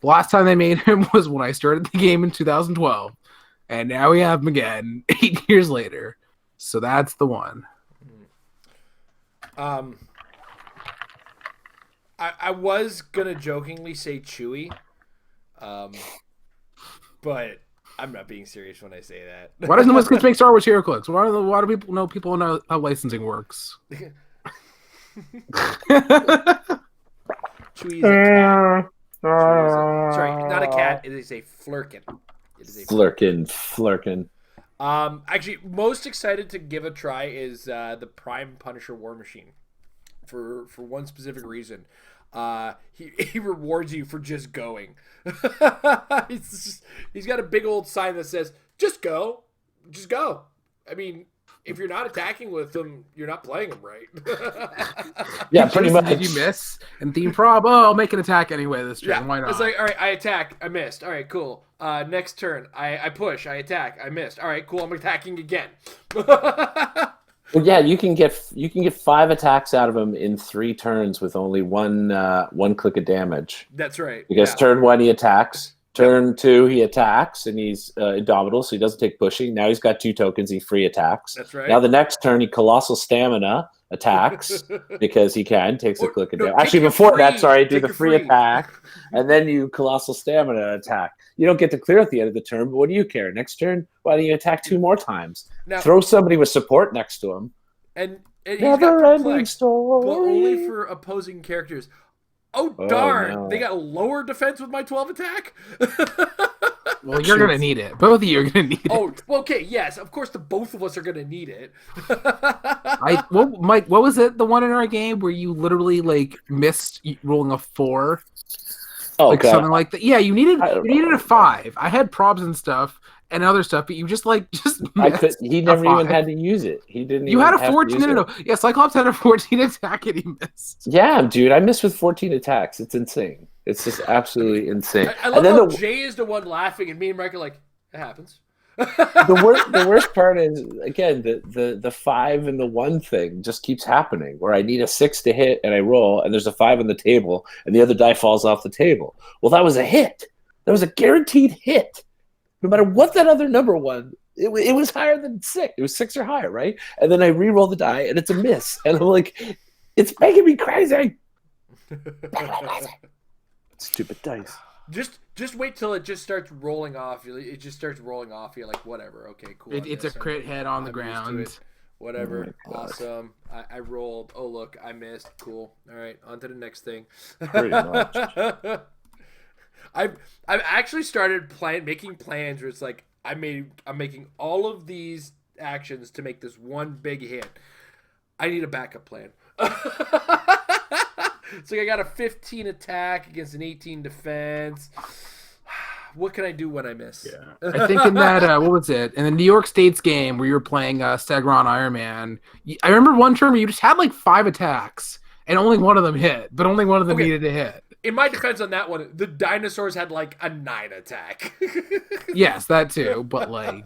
The last time they made him was when I started the game in 2012. And now we have him again 8 years later. So that's the one. I was gonna jokingly say Chewie, but I'm not being serious when I say that. Why doesn't Whiskers make Star Wars hero clicks? Why do people know how licensing works? Chewie is a cat. Sorry, not a cat. It is a flurkin. It is a Flurkin. Actually, most excited to give a try is the Prime Punisher War Machine, for one specific reason. He rewards you for just going. He's got a big old sign that says "Just go, just go." I mean, if you're not attacking with him, you're not playing him right. Yeah, pretty much. Did you miss? And theme prob? Oh, I'll make an attack anyway this turn. Yeah, why not? It's like, all right, I attack, I missed. All right, cool. Next turn, I push, I attack, I missed. All right, cool. I'm attacking again. Well, yeah, you can get 5 attacks out of him in 3 turns with only one click of damage. That's right. Because turn 1 he attacks, turn 2 he attacks, and he's Indomitable, so he doesn't take pushing. Now he's got 2 tokens, he free attacks. That's right. Now the next turn he Colossal Stamina attacks because he takes a click of damage. Actually, before that, sorry, do the free attack, and then you Colossal Stamina attack. You don't get to clear at the end of the turn, but what do you care? Next turn, why don't you attack 2 more times? Now, throw somebody with support next to him. And he's Never got ending perplexed, story. but only for opposing characters. Oh darn! No. They got lower defense with my 12 attack. Well, you're gonna need it. Both of you are gonna need it. Oh, well, okay, yes, of course, the both of us are gonna need it. Mike, what was it? The one in our game where you literally like missed rolling a 4. Oh, like God. something like that. Yeah, you needed a 5. I had probs and stuff and other stuff, but you just he never even had to use it. He didn't. You even had a 14. No. Yeah, Cyclops had a 14 attack and he missed. Yeah, dude, I missed with 14 attacks. It's insane. It's just absolutely insane. I love how Jay is the one laughing, and me and Mike are like, "It happens." The worst part is, again, the 5 and the 1 thing just keeps happening, where I need a 6 to hit and I roll, and there's a 5 on the table, and the other die falls off the table. Well, that was a hit. That was a guaranteed hit. No matter what that other number was, it was higher than 6. It was 6 or higher, right? And then I re-roll the die, and it's a miss. And I'm like, it's making me crazy. Stupid dice. Just wait till it just starts rolling off. It just starts rolling off. You're like, whatever. Okay, cool. It's a crit hit on the ground. Whatever. Awesome. I rolled. Oh, look, I missed. Cool. All right, on to the next thing. Pretty much. I've actually started making plans where it's like I'm making all of these actions to make this one big hit. I need a backup plan. So I got a 15 attack against an 18 defense. What can I do when I miss? Yeah. I think in that, what was it? In the New York States game where you were playing Stegron Iron Man, I remember one turn where you just had like 5 attacks and only one of them hit, but only one of them needed to hit. In my defense on that one, the dinosaurs had like a 9 attack. Yes, that too, but like...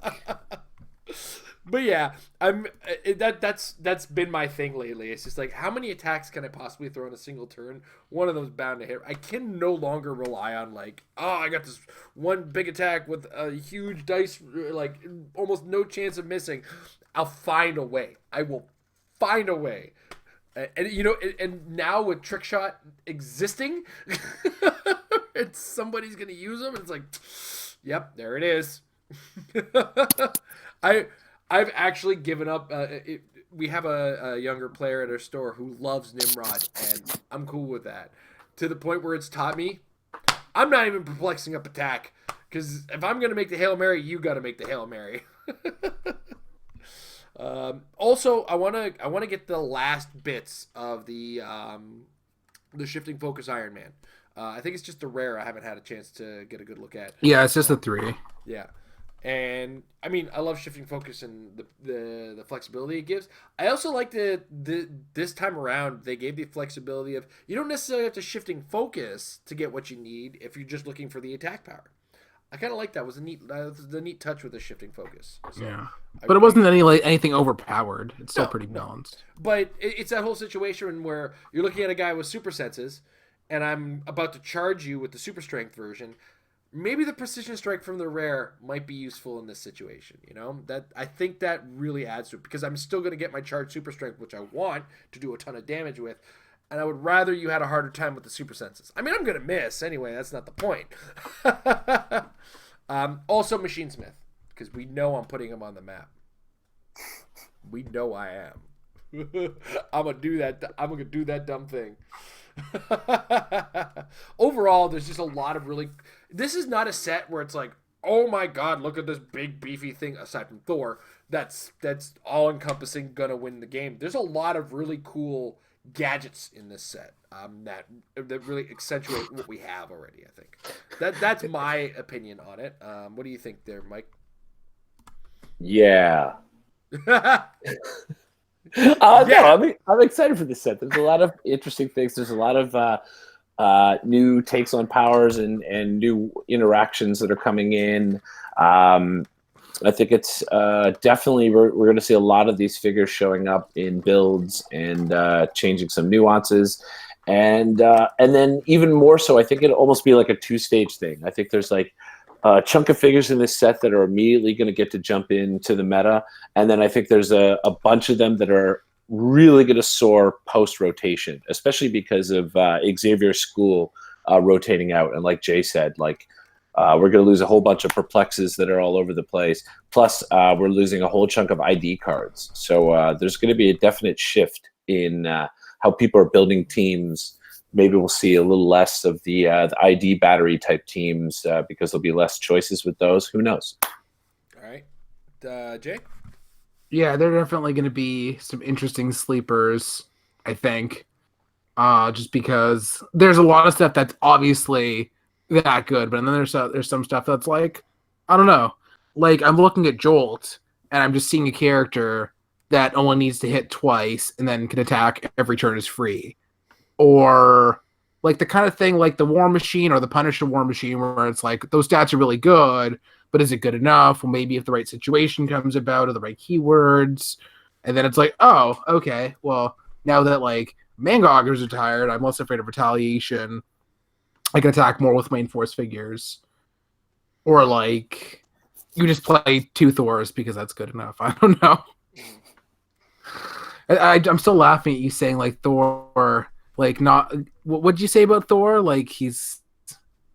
But yeah, that's been my thing lately. It's just like, how many attacks can I possibly throw in a single turn? One of them's bound to hit. I can no longer rely on like, oh, I got this one big attack with a huge dice, like almost no chance of missing. I'll find a way. I will find a way. And you know, and now with trick shot existing, and somebody's gonna use them. It's like, Yep, there it is. I I've actually given up. We have a younger player at our store who loves Nimrod, and I'm cool with that. To the point where it's taught me I'm not even perplexing up attack because if I'm gonna make the Hail Mary, you got to make the Hail Mary. Also, I wanna get the last bits of the shifting focus Iron Man. I think it's just the rare I haven't had a chance to get a good look at. Yeah, it's just a 3. Yeah. And I mean, I love shifting focus and the flexibility it gives. I also like the this time around they gave the flexibility of you don't necessarily have to shifting focus to get what you need if you're just looking for the attack power. I kind of like that. It was a neat the neat touch with the shifting focus. So Yeah, but it wasn't anything overpowered. It's still pretty balanced. But it's that whole situation where you're looking at a guy with super senses, and I'm about to charge you with the super strength version. Maybe the precision strike from the rare might be useful in this situation. You know, that I think that really adds to it because I'm still going to get my charged super strength, which I want to do a ton of damage with, and I would rather you had a harder time with the super senses. I mean, I'm going to miss anyway. That's not the point. Also, Machine Smith, because we know I'm putting him on the map. We know I am. I'm gonna do that. I'm gonna do that dumb thing. Overall, there's just a lot of really. This is not a set where it's like, oh my god, look at this big beefy thing. Aside from Thor, that's all encompassing. Gonna win the game. There's a lot of really cool gadgets in this set that really accentuate what we have already. I think that's my opinion on it. What do you think there, Mike? Yeah. Yeah. No, I'm excited for this set. There's a lot of interesting things. There's a lot of new takes on powers and new interactions that are coming in. I think it's definitely we're going to see a lot of these figures showing up in builds and changing some nuances, and then even more so, I think it'll almost be like a 2-stage thing. I think there's like a chunk of figures in this set that are immediately going to get to jump into the meta, and then I think there's a bunch of them that are really going to soar post-rotation, especially because of Xavier's school rotating out, and like Jay said, like. We're going to lose a whole bunch of perplexes that are all over the place. Plus, we're losing a whole chunk of ID cards. So there's going to be a definite shift in how people are building teams. Maybe we'll see a little less of the ID battery type teams because there'll be less choices with those. Who knows? All right. Jay? Yeah, there are definitely going to be some interesting sleepers, I think. Just because there's a lot of stuff that's obviously that good, but then there's some stuff that's like, I don't know. Like, I'm looking at Jolt, and I'm just seeing a character that only needs to hit twice and then can attack every turn is free. Or like the kind of thing like the War Machine or the Punisher War Machine where it's like those stats are really good, but is it good enough? Well, maybe if the right situation comes about or the right keywords, and then it's like, oh, okay, well, now that like Mangog is retired, I'm less afraid of retaliation. I can attack more with main force figures. Or like you just play 2 Thors because that's good enough. I don't know. I'm still laughing at you saying like Thor, like not. What'd you say about Thor? Like he's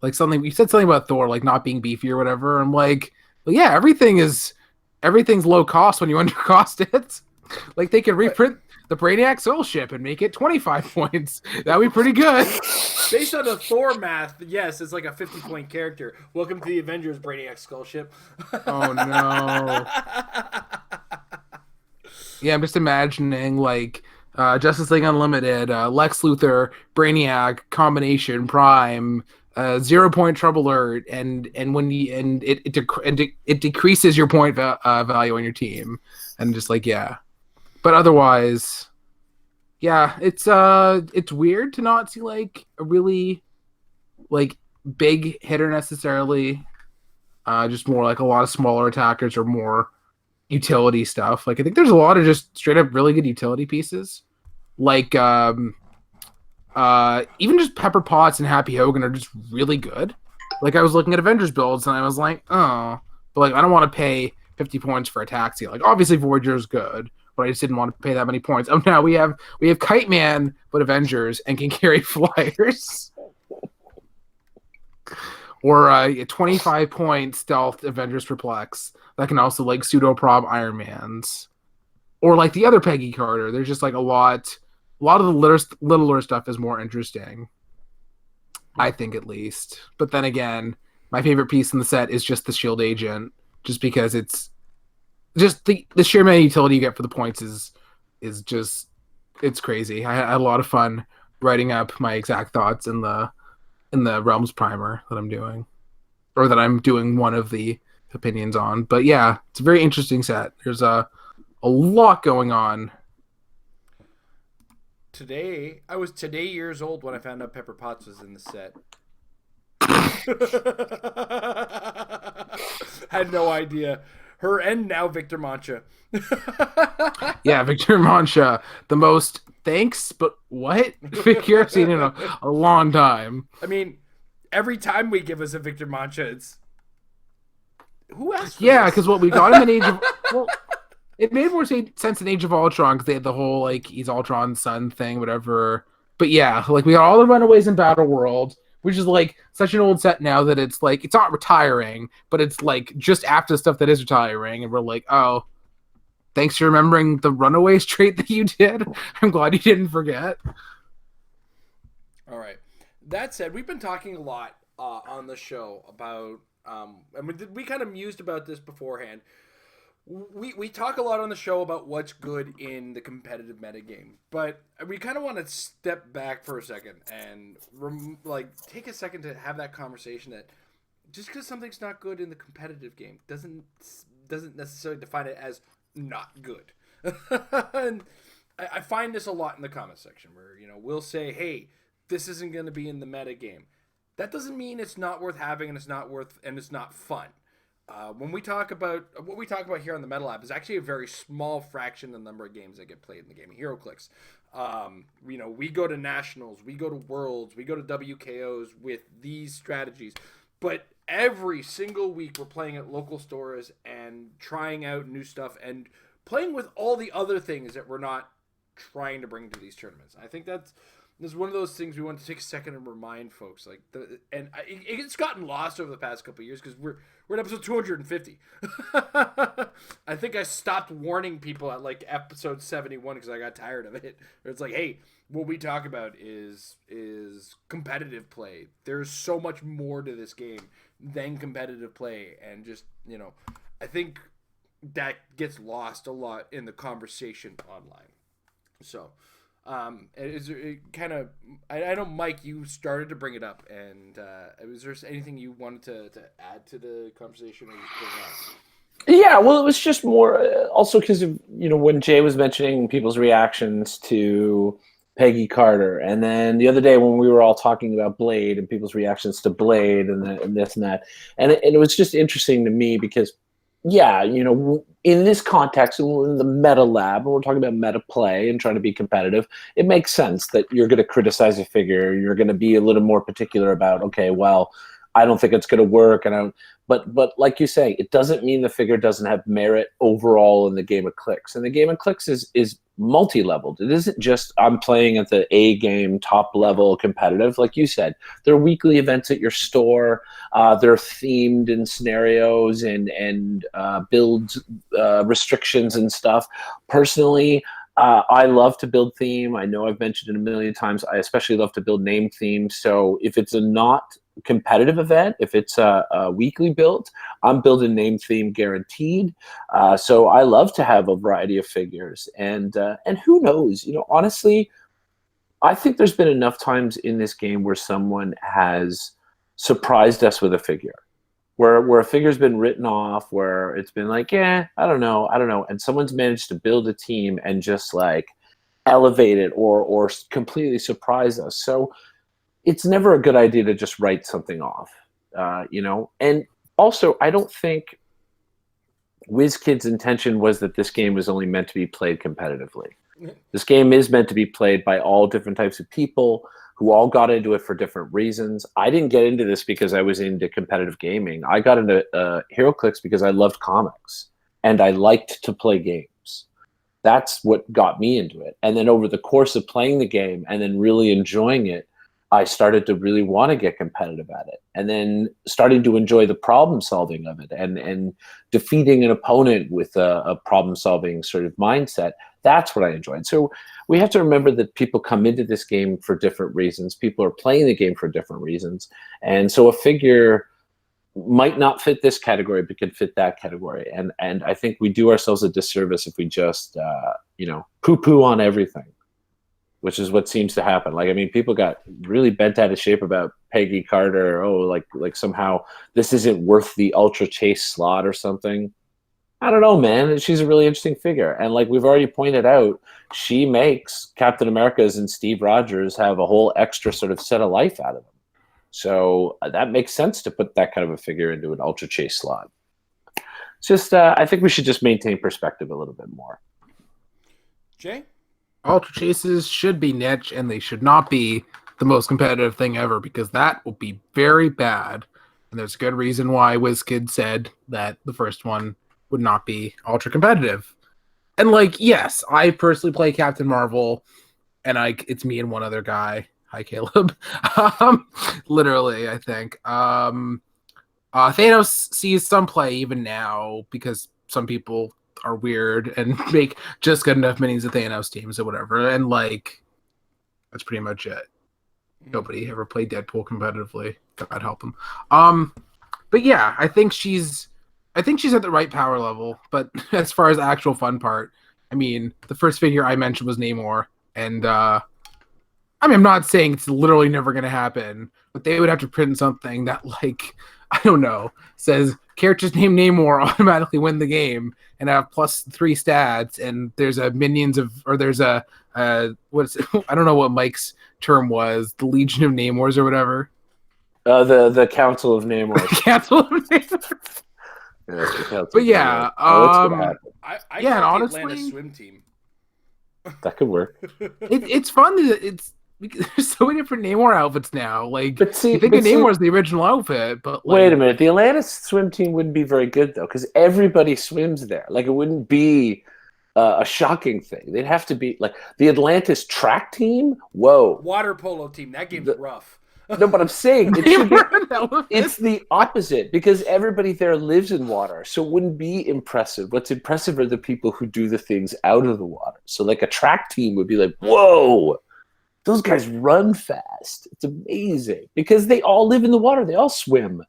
like something. You said something about Thor, like not being beefy or whatever. I'm like, well, yeah, everything's low cost when you undercost it. Like they can reprint the Brainiac Soul Ship and make it 25 points. That'd be pretty good. Based on the Thor math, yes, it's like a 50-point character. Welcome to the Avengers Brainiac Skull Ship. Oh no. Yeah, I'm just imagining like Justice League Unlimited, Lex Luthor, Brainiac, combination, Prime, 0-point trouble alert, and when it decreases your point value on your team, and just like yeah, but otherwise. Yeah, it's weird to not see like a really like big hitter necessarily. Just more like a lot of smaller attackers or more utility stuff. Like I think there's a lot of just straight up really good utility pieces. Like even just Pepper Potts and Happy Hogan are just really good. Like I was looking at Avengers builds and I was like, oh, but like I don't want to pay 50 points for a taxi. Like obviously Voyager is good. But I just didn't want to pay that many points. Oh, now we have Kite Man, but Avengers and can carry flyers. or a 25-point stealth Avengers Perplex that can also like pseudo prob Iron Man's, or like the other Peggy Carter. There's just like a lot of the littler stuff is more interesting, I think, at least. But then again, my favorite piece in the set is just the Shield Agent, just because it's just the sheer amount of utility you get for the points is just, it's crazy. I had a lot of fun writing up my exact thoughts in the Realms primer that I'm doing, or that I'm doing one of the opinions on. But yeah, it's a very interesting set. There's a lot going on. I was years old when I found out Pepper Potts was in the set. Had no idea. Her and now Victor Mancha. Yeah, Victor Mancha, the most thanks, but what figure I've seen in a long time. I mean, every time we give us a Victor Mancha, it's who asked for Yeah, this? because what we got him in Age of it made more sense in Age of Ultron because they had the whole like he's Ultron's son thing, whatever. But yeah, like we got all the Runaways in Battle World, which is like such an old set now that it's like it's not retiring, but it's like just after the stuff that is retiring, and we're like, oh, thanks for remembering the Runaways trait that you did. I'm glad you didn't forget. All right. That said, we've been talking a lot on the show about, and we kind of mused about this beforehand. We talk a lot on the show about what's good in the competitive metagame, but we kind of want to step back for a second and take a second to have that conversation that just because something's not good in the competitive game doesn't necessarily define it as not good. And I find this a lot in the comment section where we'll say, hey, this isn't going to be in the meta game. That doesn't mean it's not worth having and it's not fun. When we talk about what we talk about here on the Meta Lab is actually a very small fraction of the number of games that get played in the game of HeroClix. We go to nationals, we go to worlds, we go to WKOs with these strategies, but every single week we're playing at local stores and trying out new stuff and playing with all the other things that we're not trying to bring to these tournaments. I think that's one of those things we want to take a second and remind folks. It's gotten lost over the past couple of years because we're at episode 250. I think I stopped warning people at like episode 71 because I got tired of it. It's like, hey, what we talk about is competitive play. There's so much more to this game than competitive play, and just I think that gets lost a lot in the conversation online. So. Is it kind of? I know, Mike, you started to bring it up, and was there anything you wanted to add to the conversation? Or yeah, well, it was just more also because of when Jay was mentioning people's reactions to Peggy Carter, and then the other day when we were all talking about Blade and people's reactions to Blade and this and that, and it was just interesting to me because. Yeah, in this context, in the meta lab, and we're talking about meta play and trying to be competitive, it makes sense that you're going to criticize a figure. You're going to be a little more particular about, okay, well, I don't think it's going to work, but like you say, it doesn't mean the figure doesn't have merit overall in the game of clicks. And the game of clicks is multi-leveled. It isn't just I'm playing at the A game top level competitive. Like you said, there are weekly events at your store. They're themed in scenarios and build restrictions and stuff. Personally, I love to build theme. I know I've mentioned it a million times. I especially love to build name themes. So if it's a not competitive event, if it's a weekly build, I'm building name theme guaranteed. So I love to have a variety of figures, and who knows, honestly, I think there's been enough times in this game where someone has surprised us with a figure, where a figure's been written off, where it's been like, I don't know, and someone's managed to build a team and just like elevate it or completely surprise us. So it's never a good idea to just write something off, And also, I don't think WizKid's intention was that this game was only meant to be played competitively. This game is meant to be played by all different types of people who all got into it for different reasons. I didn't get into this because I was into competitive gaming. I got into HeroClix because I loved comics and I liked to play games. That's what got me into it. And then over the course of playing the game and then really enjoying it, I started to really want to get competitive at it, and then starting to enjoy the problem solving of it, and defeating an opponent with a problem solving sort of mindset. That's what I enjoyed. So we have to remember that people come into this game for different reasons. People are playing the game for different reasons, and so a figure might not fit this category, but could fit that category. And I think we do ourselves a disservice if we just poo-poo on everything, which is what seems to happen. Like, I mean, people got really bent out of shape about Peggy Carter. Oh, like somehow this isn't worth the Ultra Chase slot or something. I don't know, man. She's a really interesting figure. And like we've already pointed out, she makes Captain America's and Steve Rogers have a whole extra sort of set of life out of them. So that makes sense to put that kind of a figure into an Ultra Chase slot. It's just, I think we should just maintain perspective a little bit more. Jay? Ultra Chases should be niche, and they should not be the most competitive thing ever, because that will be very bad. And there's a good reason why WizKid said that the first one would not be ultra competitive. And like, yes, I personally play Captain Marvel, and it's me and one other guy. Hi, Caleb. Literally, I think. Thanos sees some play even now, because some people are weird and make just good enough minis of Thanos teams or whatever. And like, that's pretty much it. Nobody ever played Deadpool competitively. God help them. But yeah, I think she's at the right power level. But as far as the actual fun part, I mean, the first figure I mentioned was Namor, and I mean, I'm not saying it's literally never going to happen, but they would have to print something that, like, I don't know, says characters named Namor automatically win the game and have +3 stats, and there's a what's I don't know what Mike's term was, the Legion of Namors or whatever. The Council of Namor. Council of Namor. Yeah, but yeah, I yeah, and honestly, honestly, Atlanta swim team. That could work. It's fun. There's so many different Namor outfits now. Like, but see, you think of Namor as the original outfit, but like, wait a minute. The Atlantis swim team wouldn't be very good though, because everybody swims there. Like, it wouldn't be a shocking thing. They'd have to be like the Atlantis track team. Whoa, water polo team. That game's rough. No, but I'm saying it's the opposite, because everybody there lives in water, so it wouldn't be impressive. What's impressive are the people who do the things out of the water. So like a track team would be like, whoa, those guys run fast. It's amazing, because they all live in the water. They all swim.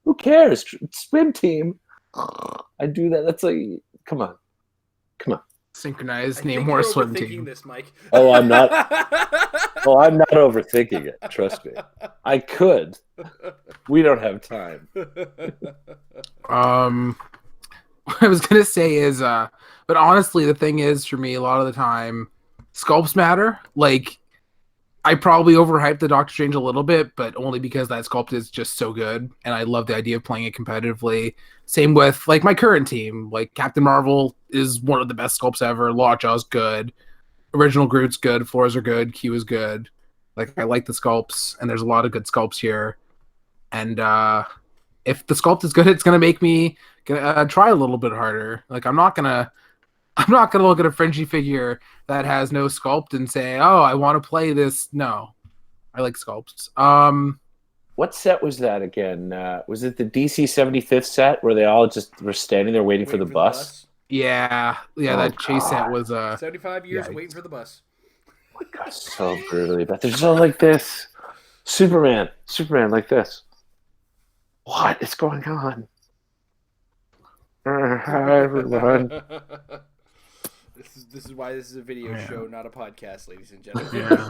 Who cares? Swim team. I do that. That's like, come on. Synchronized Namor swim team. This, Mike. Oh, I'm not. I'm not overthinking it. Trust me. I could. We don't have time. What I was gonna say is, but honestly, the thing is, for me, a lot of the time, sculpts matter. Like, I probably overhyped the Doctor Strange a little bit, but only because that sculpt is just so good, and I love the idea of playing it competitively. Same with like my current team. Like, Captain Marvel is one of the best sculpts ever. Lockjaw's good. Original Groot's good. Floors are good. Q is good. Like, I like the sculpts, and there's a lot of good sculpts here. And if the sculpt is good, it's gonna make me try a little bit harder. Like, I'm not gonna look at a Frenchie figure that has no sculpt and say, "Oh, I want to play this." No, I like sculpts. What set was that again? Was it the DC 75th set where they all just were standing there waiting for the bus? Yeah, that chase set was 75 years waiting for the bus. Oh my God, so brutally bad. They're so like this. Superman like this. What is going on? Hi, everyone. This is why this is a video show, not a podcast, ladies and gentlemen. Yeah.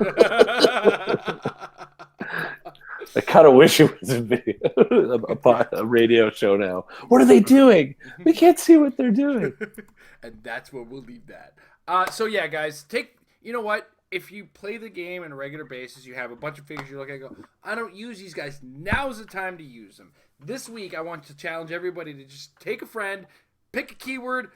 I kind of wish it was a video, a radio show now. What are they doing? We can't see what they're doing. And that's where we'll leave that. So yeah, guys, you know what? If you play the game on a regular basis, you have a bunch of figures you look at and go, I don't use these guys. Now's the time to use them. This week, I want to challenge everybody to just take a friend, pick a keyword,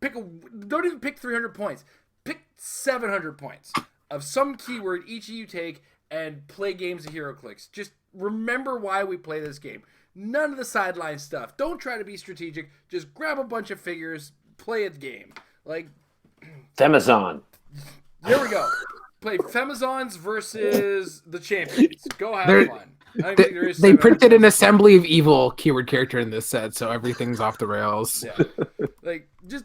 don't even pick 300 points. Pick 700 points of some keyword each of you take and play games of HeroClix. Just remember why we play this game. None of the sideline stuff. Don't try to be strategic. Just grab a bunch of figures, play a game. Like, Amazon. There we go. play Femazons versus the champions. Go have They're- fun. I think there is They some printed an episodes. assembly of evil keyword character in this set, so everything's off the rails. Yeah. Like, just,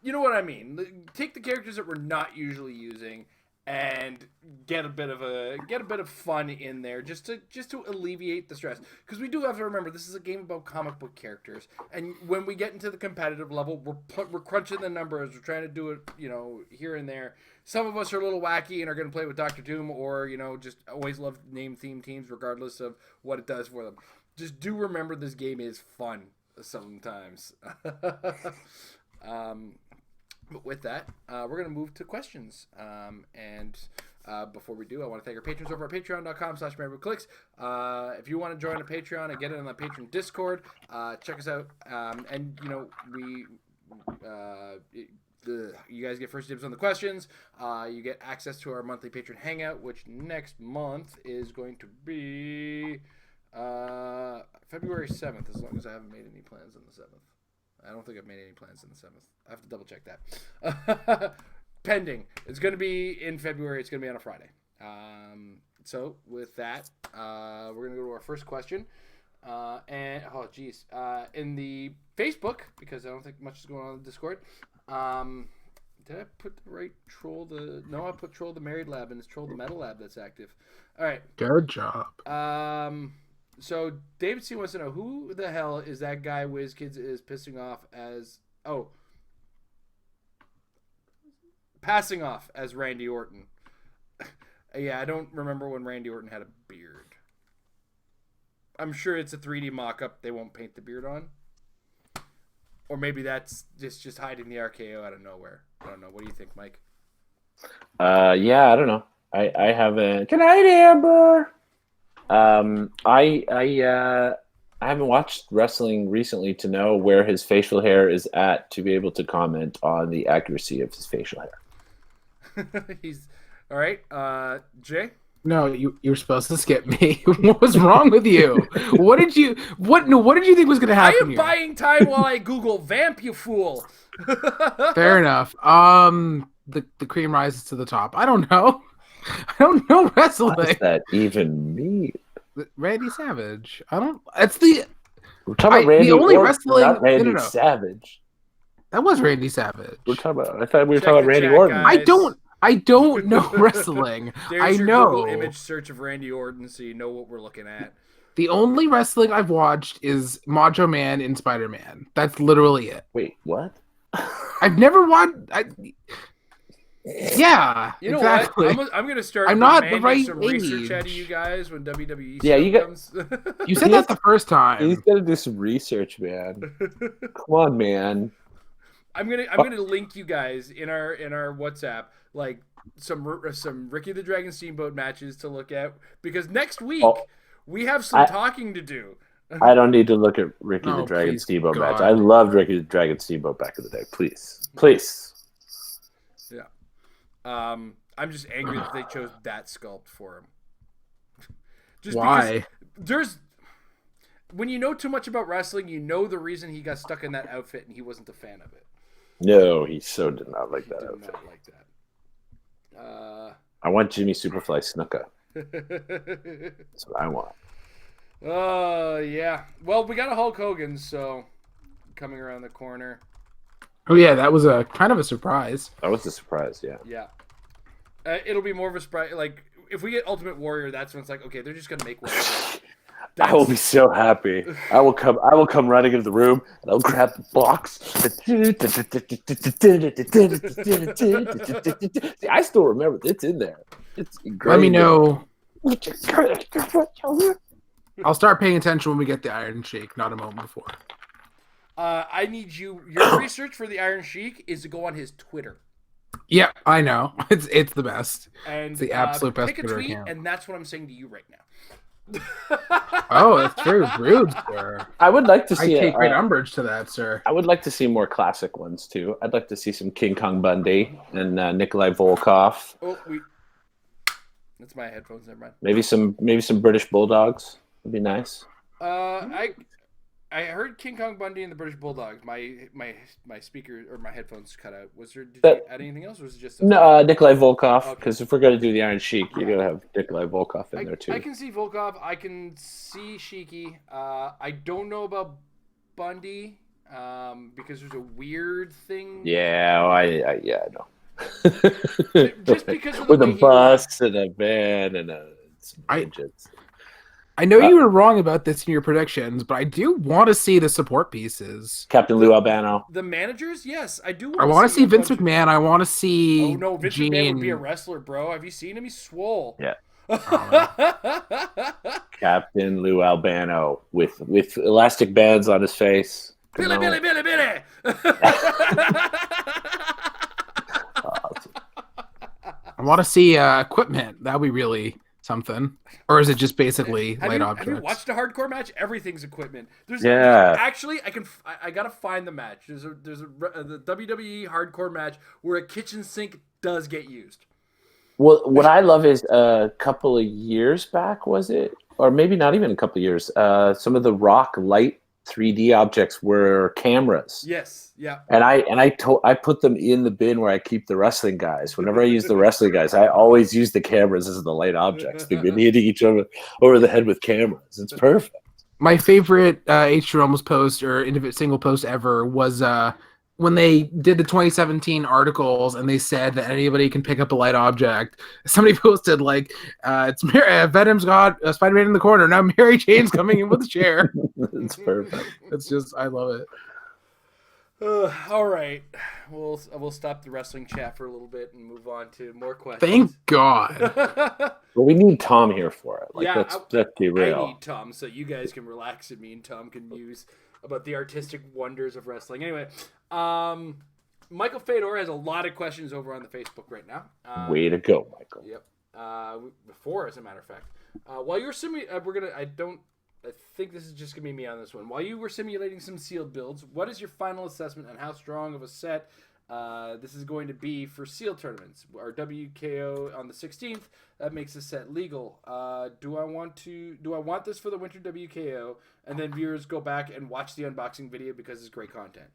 you know what I mean? Take the characters that we're not usually using and get a bit of fun in there just to alleviate the stress, because we do have to remember this is a game about comic book characters, and when we get into the competitive level, we're crunching the numbers, we're trying to do it, you know, here and there. Some of us are a little wacky and are going to play with Dr. Doom, or, you know, just always love name theme teams regardless of what it does for them. Just do remember this game is fun sometimes. But with that, we're going to move to questions. And before we do, I want to thank our patrons over at patreon.com/marriedwithclicks. If you want to join a Patreon and get in on the patron Discord, check us out. And, you know, you guys get first dibs on the questions. You get access to our monthly patron hangout, which next month is going to be February 7th, as long as I haven't made any plans on the 7th. I don't think I've made any plans on the 7th. I have to double check that. Pending. It's going to be in February. It's going to be on a Friday. So with that, we're going to go to our first question. In the Facebook, because I don't think much is going on in the Discord. Did I put the right troll? No, I put troll the married lab, and it's troll the metal lab that's active. All right. Good job. So David C wants to know, who the hell is that guy WizKids is pissing off as... Oh. Passing off as Randy Orton. Yeah, I don't remember when Randy Orton had a beard. I'm sure it's a 3D mock-up they won't paint the beard on. Or maybe that's just hiding the RKO out of nowhere. I don't know. What do you think, Mike? Yeah, I don't know. I haven't... Good night, Amber! I haven't watched wrestling recently to know where his facial hair is at to be able to comment on the accuracy of his facial hair. He's all right. Jay? No, you're supposed to skip me. What was wrong with you? What did you think was going to I happen am here? buying time while I Google vamp, you fool. Fair enough. The cream rises to the top. I don't know. I don't know wrestling. What does that even mean? Randy Savage. I don't. It's the. We're talking about Randy the only Orton, wrestling. not Randy no. Savage. That was Randy Savage. We're talking about. I thought we were Check talking about the Randy chat, Orton. guys. I don't know wrestling. There's I your know. Google image search of Randy Orton, so you know what we're looking at. The only wrestling I've watched is Macho Man in Spider-Man. That's literally it. Wait, what? I've never watched. Yeah, You know exactly. what? I'm going to start I'm not the demanding right some research out of age. you guys when WWE Yeah, stuff you got- comes. You said that the first He's time. got to do some research, man. Come on, man. I'm gonna link you guys in our WhatsApp like some Ricky the Dragon Steamboat matches to look at, because next week we have some talking to do. I don't need to look at Ricky the Oh, Dragon please, Steamboat God. match. I loved Ricky the Dragon Steamboat back in the day. Please. Yeah. I'm just angry that they chose that sculpt for him. Just Why? Because when you know too much about wrestling, you know the reason he got stuck in that outfit, and he wasn't a fan of it. No, he so did not like that Did outfit. not like that. I want Jimmy Superfly Snuka. That's what I want. Yeah. Well, we got a Hulk Hogan, so coming around the corner. Oh yeah, that was a kind of a surprise. That was a surprise, yeah. Yeah. It'll be more of a surprise. Like, if we get Ultimate Warrior, that's when it's like, okay, they're just gonna make one. I will be so happy. I will come running into the room and I'll grab the box. See, I still remember it's in there. It's Let me ingrained. know. I'll start paying attention when we get the Iron Shake, not a moment before. I need your research for the Iron Sheik is to go on his Twitter. Yeah, I know. It's the best. And It's the absolute best pick a Twitter tweet, account. and that's what I'm saying to you right now. Oh, that's very rude, sir. I would like to I see take great umbrage to that, sir. I would like to see more classic ones too. I'd like to see some King Kong Bundy and Nikolai Volkov. Oh, that's my headphones. Never mind. Maybe some British Bulldogs would be nice. I I heard King Kong Bundy and the British Bulldogs. My speaker or my headphones cut out. Did you add anything else, or was it just No, Nikolai Volkov. Okay. Because if we're gonna do the Iron Sheik, you gotta have Nikolai Volkov in there too. I can see Volkov. I can see Sheiky. I don't know about Bundy because there's a weird thing. Yeah, I know. Just because of the with way a bus and a van and some engines. I know you were wrong about this in your predictions, but I do want to see the support pieces. Captain Lou Albano. The managers, yes, I do. I want to see Vince McMahon. I want to see. Oh no, Vince Gene. McMahon would be a wrestler, bro. Have you seen him? He's swole. Yeah. Captain Lou Albano with elastic bands on his face. Billy. I want to see equipment. That would be really something. Or is it just basically light objects? Have you watched a hardcore match? Everything's equipment. Actually, I gotta find the match. There's the WWE hardcore match where a kitchen sink does get used. Well, what I love is a couple of years back, was it? Or maybe not even a couple of years. Some of the Rock light 3D objects were cameras. Yes, yeah. And I put them in the bin where I keep the wrestling guys. Whenever I use the wrestling guys, I always use the cameras as the light objects. They've been hitting each other over the head with cameras. It's perfect. My favorite H. Ramos post or single post ever was when they did the 2017 articles and they said that anybody can pick up a light object. Somebody posted it's Venom's got Spider-Man in the corner. Now Mary Jane's coming in with a chair. It's perfect. It's just, I love it. All right, we'll stop the wrestling chat for a little bit and move on to more questions. Thank God. Well, we need Tom here for it. Let's be real. I need Tom so you guys can relax and me and Tom can muse about the artistic wonders of wrestling. Anyway, Michael Fedor has a lot of questions over on the Facebook right now. Way to go, Michael. Yep. Before, as a matter of fact, while you're I think this is just going to be me on this one. While you were simulating some sealed builds, what is your final assessment on how strong of a set this is going to be for sealed tournaments? Our WKO on the 16th, that makes the set legal. Do I want this for the winter WKO? And then viewers go back and watch the unboxing video because it's great content.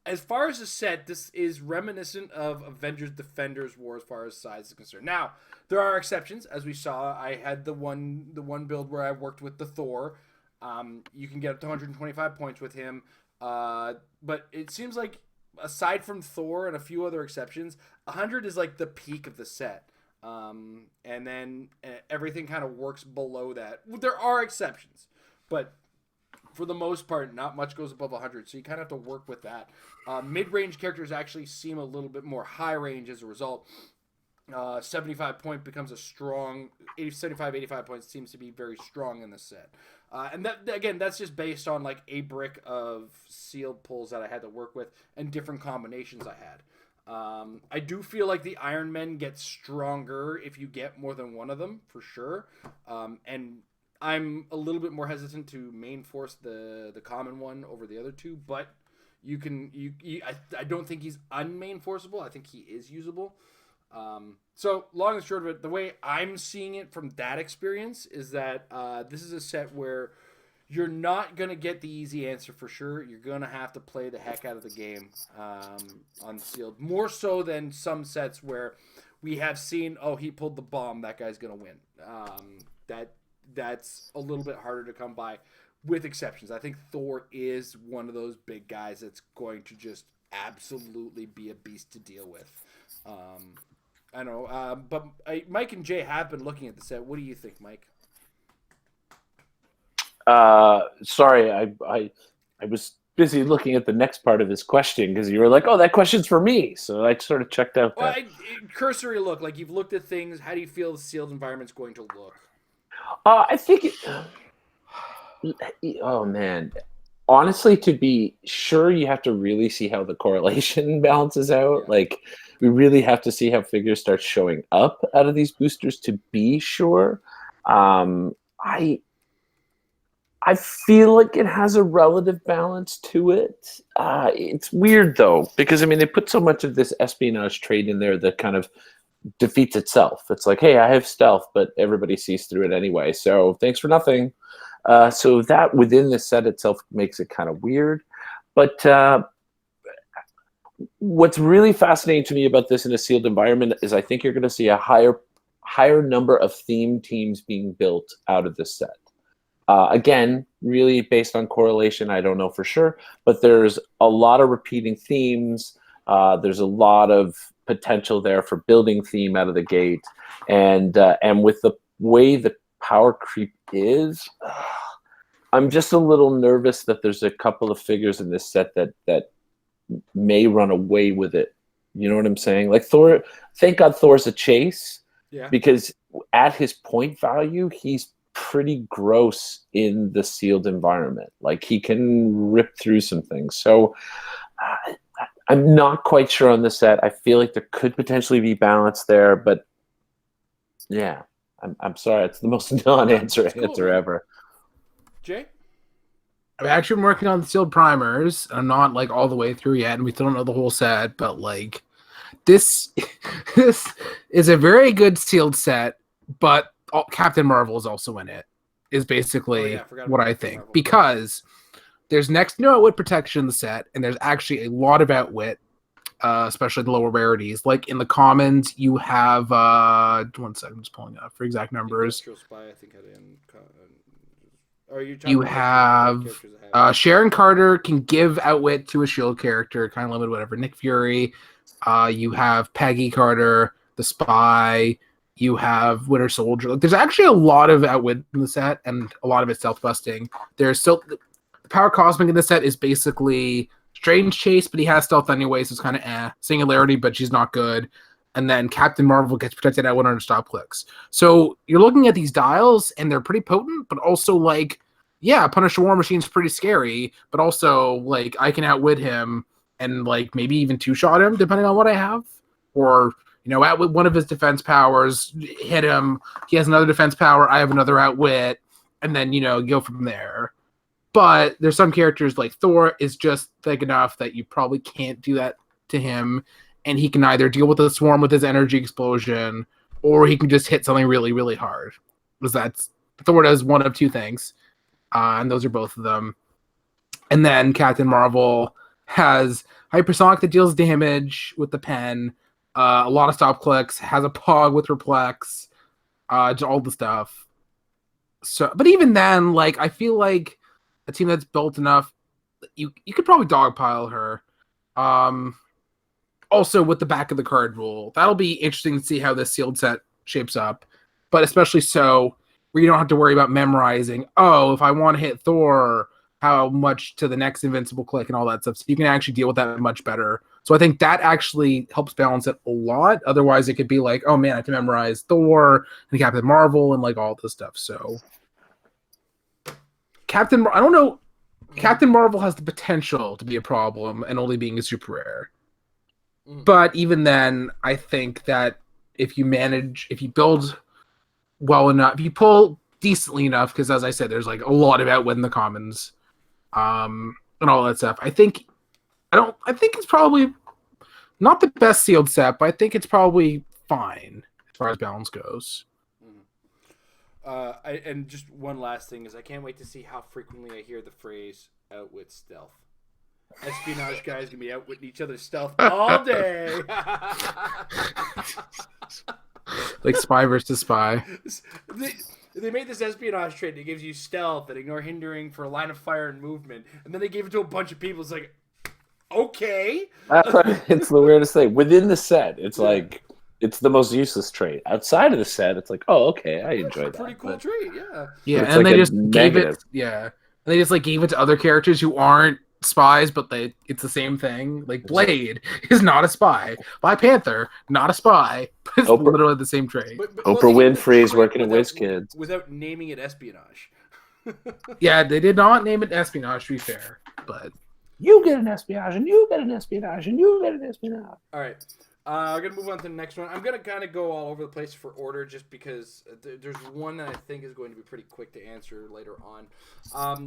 As far as the set, this is reminiscent of Avengers Defenders War as far as size is concerned. Now, there are exceptions. As we saw, I had the one build where I worked with the Thor. You can get up to 125 points with him. But it seems like, aside from Thor and a few other exceptions, 100 is like the peak of the set. And then everything kind of works below that. There are exceptions, but for the most part, not much goes above 100, so you kind of have to work with that. Mid-range characters actually seem a little bit more high-range as a result. 75 point becomes a strong 75, 85 points seems to be very strong in the set. And that, again, that's just based on like a brick of sealed pulls that I had to work with and different combinations I had. I do feel like the Iron Men get stronger if you get more than one of them, for sure. And I'm a little bit more hesitant to main force the common one over the other two, but I don't think he's unmain forceable. I think he is usable. So long and short of it, the way I'm seeing it from that experience is that this is a set where you're not going to get the easy answer for sure. You're going to have to play the heck out of the game on sealed, more so than some sets where we have seen, oh, he pulled the bomb, that guy's going to win. That's a little bit harder to come by, with exceptions. I think Thor is one of those big guys that's going to just absolutely be a beast to deal with. I know, but Mike and Jay have been looking at the set. What do you think, Mike? Sorry, I was busy looking at the next part of his question because you were like, "Oh, that question's for me." So I sort of checked out. Well, cursory look, like you've looked at things. How do you feel the sealed environment's going to look? I think oh man, honestly, to be sure, you have to really see how the correlation balances out. Yeah. Like, we really have to see how figures start showing up out of these boosters to be sure. I feel like it has a relative balance to it. It's weird though, because I mean, they put so much of this espionage trait in there that kind of defeats itself. It's like, hey, I have stealth, but everybody sees through it anyway. So thanks for nothing. So that within the set itself makes it kind of weird. But what's really fascinating to me about this in a sealed environment is I think you're going to see a higher number of theme teams being built out of this set. Again, really based on correlation, I don't know for sure, but there's a lot of repeating themes. There's a lot of potential there for building theme out of the gate, and with the way the power creep is, I'm just a little nervous that there's a couple of figures in this set that may run away with it. You know what I'm saying? Like Thor, thank God Thor's a chase, because at his point value, he's pretty gross in the sealed environment. Like he can rip through some things. So I'm not quite sure on the set. I feel like there could potentially be balance there, but yeah, I'm sorry. It's the most non-answer answer ever. Jay? I've actually been working on the sealed primers. I'm not like all the way through yet, and we still don't know the whole set, but like this is a very good sealed set, but Captain Marvel is also in it, is basically what I think. Marvel. Because there's next to no outwit protection in the set, and there's actually a lot of outwit, especially the lower rarities. Like in the commons, you have 1 second, I'm just pulling it up for exact numbers. Spy, I think, you have Sharon Carter can give outwit to a shield character, kind of limited, whatever. Nick Fury. You have Peggy Carter, the spy. You have Winter Soldier. Like, there's actually a lot of outwit in the set, and a lot of it stealth busting. There's still the Power Cosmic in the set is basically Strange Chase, but he has stealth anyway, so it's kind of Singularity, but she's not good. And then Captain Marvel gets protected at 100 stop clicks. So you're looking at these dials, and they're pretty potent, but also like, yeah, Punisher War Machine's pretty scary, but also like I can outwit him and like maybe even two-shot him depending on what I have, or outwit one of his defense powers, hit him. He has another defense power. I have another outwit, and then go from there. But there's some characters like Thor is just thick enough that you probably can't do that to him, and he can either deal with the swarm with his energy explosion, or he can just hit something really, really hard. Because Thor does one of two things, and those are both of them. And then Captain Marvel has Hypersonic that deals damage with the pen, a lot of stop clicks, has a Pog with Replex, all the stuff. So, but even then, like I feel like a team that's built enough, you could probably dogpile her. Also with the back of the card rule, that'll be interesting to see how this sealed set shapes up. But especially so, where you don't have to worry about memorizing. Oh, if I want to hit Thor, how much to the next invincible click and all that stuff. So you can actually deal with that much better. So I think that actually helps balance it a lot. Otherwise, it could be like, oh man, I have to memorize Thor and Captain Marvel and like all this stuff. So I don't know. Captain Marvel has the potential to be a problem and only being a super rare. But even then, I think that if you build well enough, if you pull decently enough, because as I said, there's like a lot of outwit in the commons, and all that stuff. I think it's probably not the best sealed set, but I think it's probably fine as far as balance goes. And just one last thing is I can't wait to see how frequently I hear the phrase outwit stealth. Espionage guys gonna be outwitting each other's stealth all day. Like spy versus spy. They made this espionage trait that gives you stealth and ignore hindering for a line of fire and movement, and then they gave it to a bunch of people. It's like, okay. It's the weirdest thing. Within the set, it's like it's the most useless trait. Outside of the set, it's like, oh, okay, I enjoy that. Pretty cool trait, yeah. Yeah, and like they just gave it. Yeah, and they just like gave it to other characters who aren't spies, but it's the same thing. Like Blade is not a spy. Black Panther, not a spy. But it's literally the same trait. But Oprah Winfrey is working at WizKids without naming it espionage. Yeah, they did not name it espionage, to be fair. But you get an espionage, and you get an espionage, and you get an espionage. All right. I'm going to move on to the next one. I'm going to kind of go all over the place for order just because there's one that I think is going to be pretty quick to answer later on.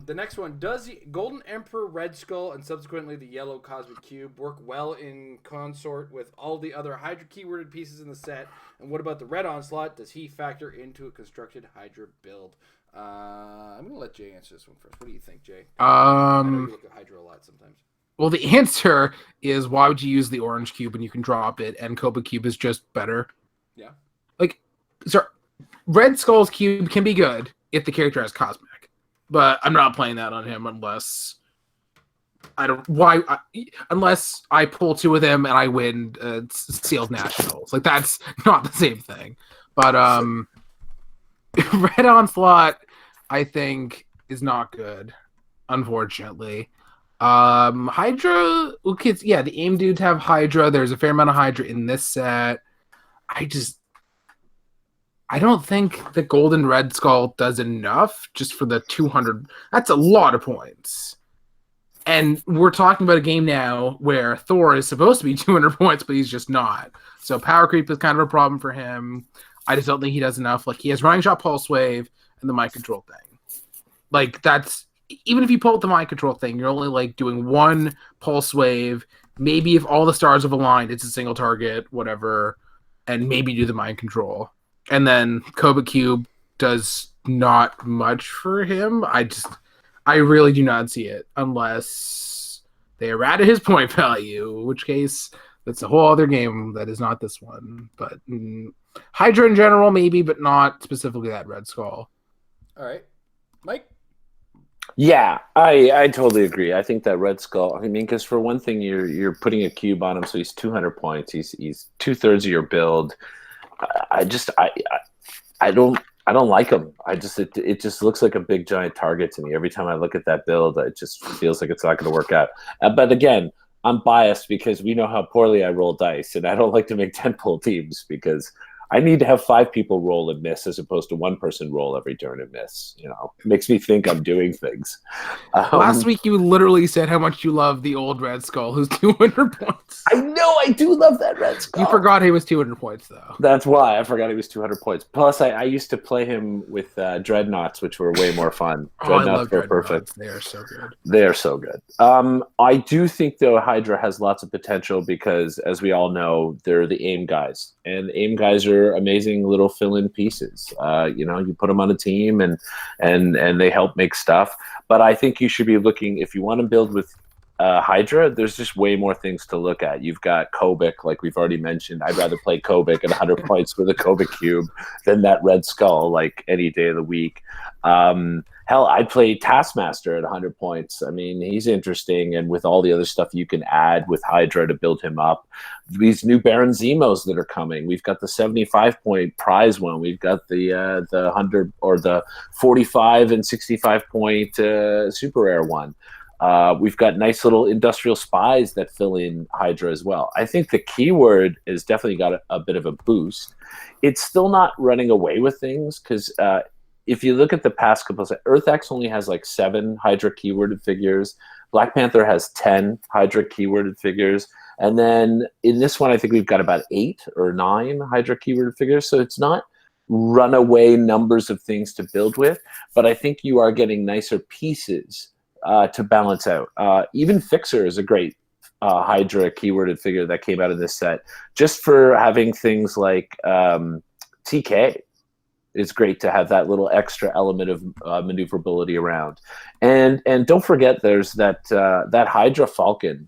The next one, does the Golden Emperor Red Skull and subsequently the Yellow Cosmic Cube work well in consort with all the other Hydra keyworded pieces in the set? And what about the Red Onslaught? Does he factor into a constructed Hydra build? I'm gonna let Jay answer this one first. What do you think, Jay? I know you look at Hydra a lot sometimes. Well, the answer is why would you use the orange cube when you can drop it, and Koba cube is just better. Yeah. Like, sorry, Red Skull's cube can be good if the character has Cosmic, but I'm not playing that on him unless unless I pull 2 of them and I win Sealed Nationals. Like, that's not the same thing. But Red Onslaught, I think, is not good, unfortunately. Hydra, okay, yeah, the AIM dudes have Hydra. There's a fair amount of Hydra in this set. I don't think the Golden Red Skull does enough just for the 200. That's a lot of points. And we're talking about a game now where Thor is supposed to be 200 points, but he's just not. So power creep is kind of a problem for him. I just don't think he does enough. Like, he has Running Shot, Pulse Wave, and the mind control thing. Like, that's... Even if you pull out the mind control thing, you're only, like, doing 1 Pulse Wave. Maybe if all the stars have aligned, it's a single target, whatever. And maybe do the mind control. And then Koba Cube does not much for him. I really do not see it unless they errata his point value, in which case that's a whole other game that is not this one. But Hydra in general, maybe, but not specifically that Red Skull. All right. Mike? Yeah, I totally agree. I think that Red Skull, I mean, because for one thing, you're putting a cube on him, so he's 200 points. He's 2/3 of your build. I don't like him. It just looks like a big giant target to me. Every time I look at that build, it just feels like it's not going to work out. But again, I'm biased because we know how poorly I roll dice, and I don't like to make 10-pull teams because I need to have 5 people roll and miss as opposed to 1 person roll every turn and miss. You know, it makes me think I'm doing things. Last week, you literally said how much you love the old Red Skull, who's 200 points. I know, I do love that Red Skull. You forgot he was 200 points, though. That's why I forgot he was 200 points. Plus, I used to play him with Dreadnoughts, which were way more fun. Dreadnoughts were perfect. They are so good. They are so good. I do think, though, Hydra has lots of potential because, as we all know, they're the AIM guys. And the AIM guys are amazing little fill-in pieces. You put them on a team and they help make stuff. But I think you should be looking, if you want to build with Hydra, there's just way more things to look at. You've got Kobik, like we've already mentioned. I'd rather play Kobik at 100 points with a Kobik cube than that Red Skull, like any day of the week. Hell, I'd play Taskmaster at 100 points. I mean, he's interesting, and with all the other stuff you can add with Hydra to build him up. These new Baron Zemos that are coming. We've got the 75-point prize one. We've got the 100 or the 45 and 65-point super rare one. We've got nice little industrial spies that fill in Hydra as well. I think the keyword has definitely got a bit of a boost. It's still not running away with things because if you look at the past couple of EarthX only has like 7 Hydra keyworded figures. Black Panther has 10 Hydra keyworded figures. And then in this one, I think we've got about 8 or 9 Hydra keyworded figures. So it's not runaway numbers of things to build with, but I think you are getting nicer pieces to balance out. Even Fixer is a great Hydra keyworded figure that came out of this set. Just for having things like TK, it's great to have that little extra element of maneuverability around. And don't forget, there's that Hydra Falcon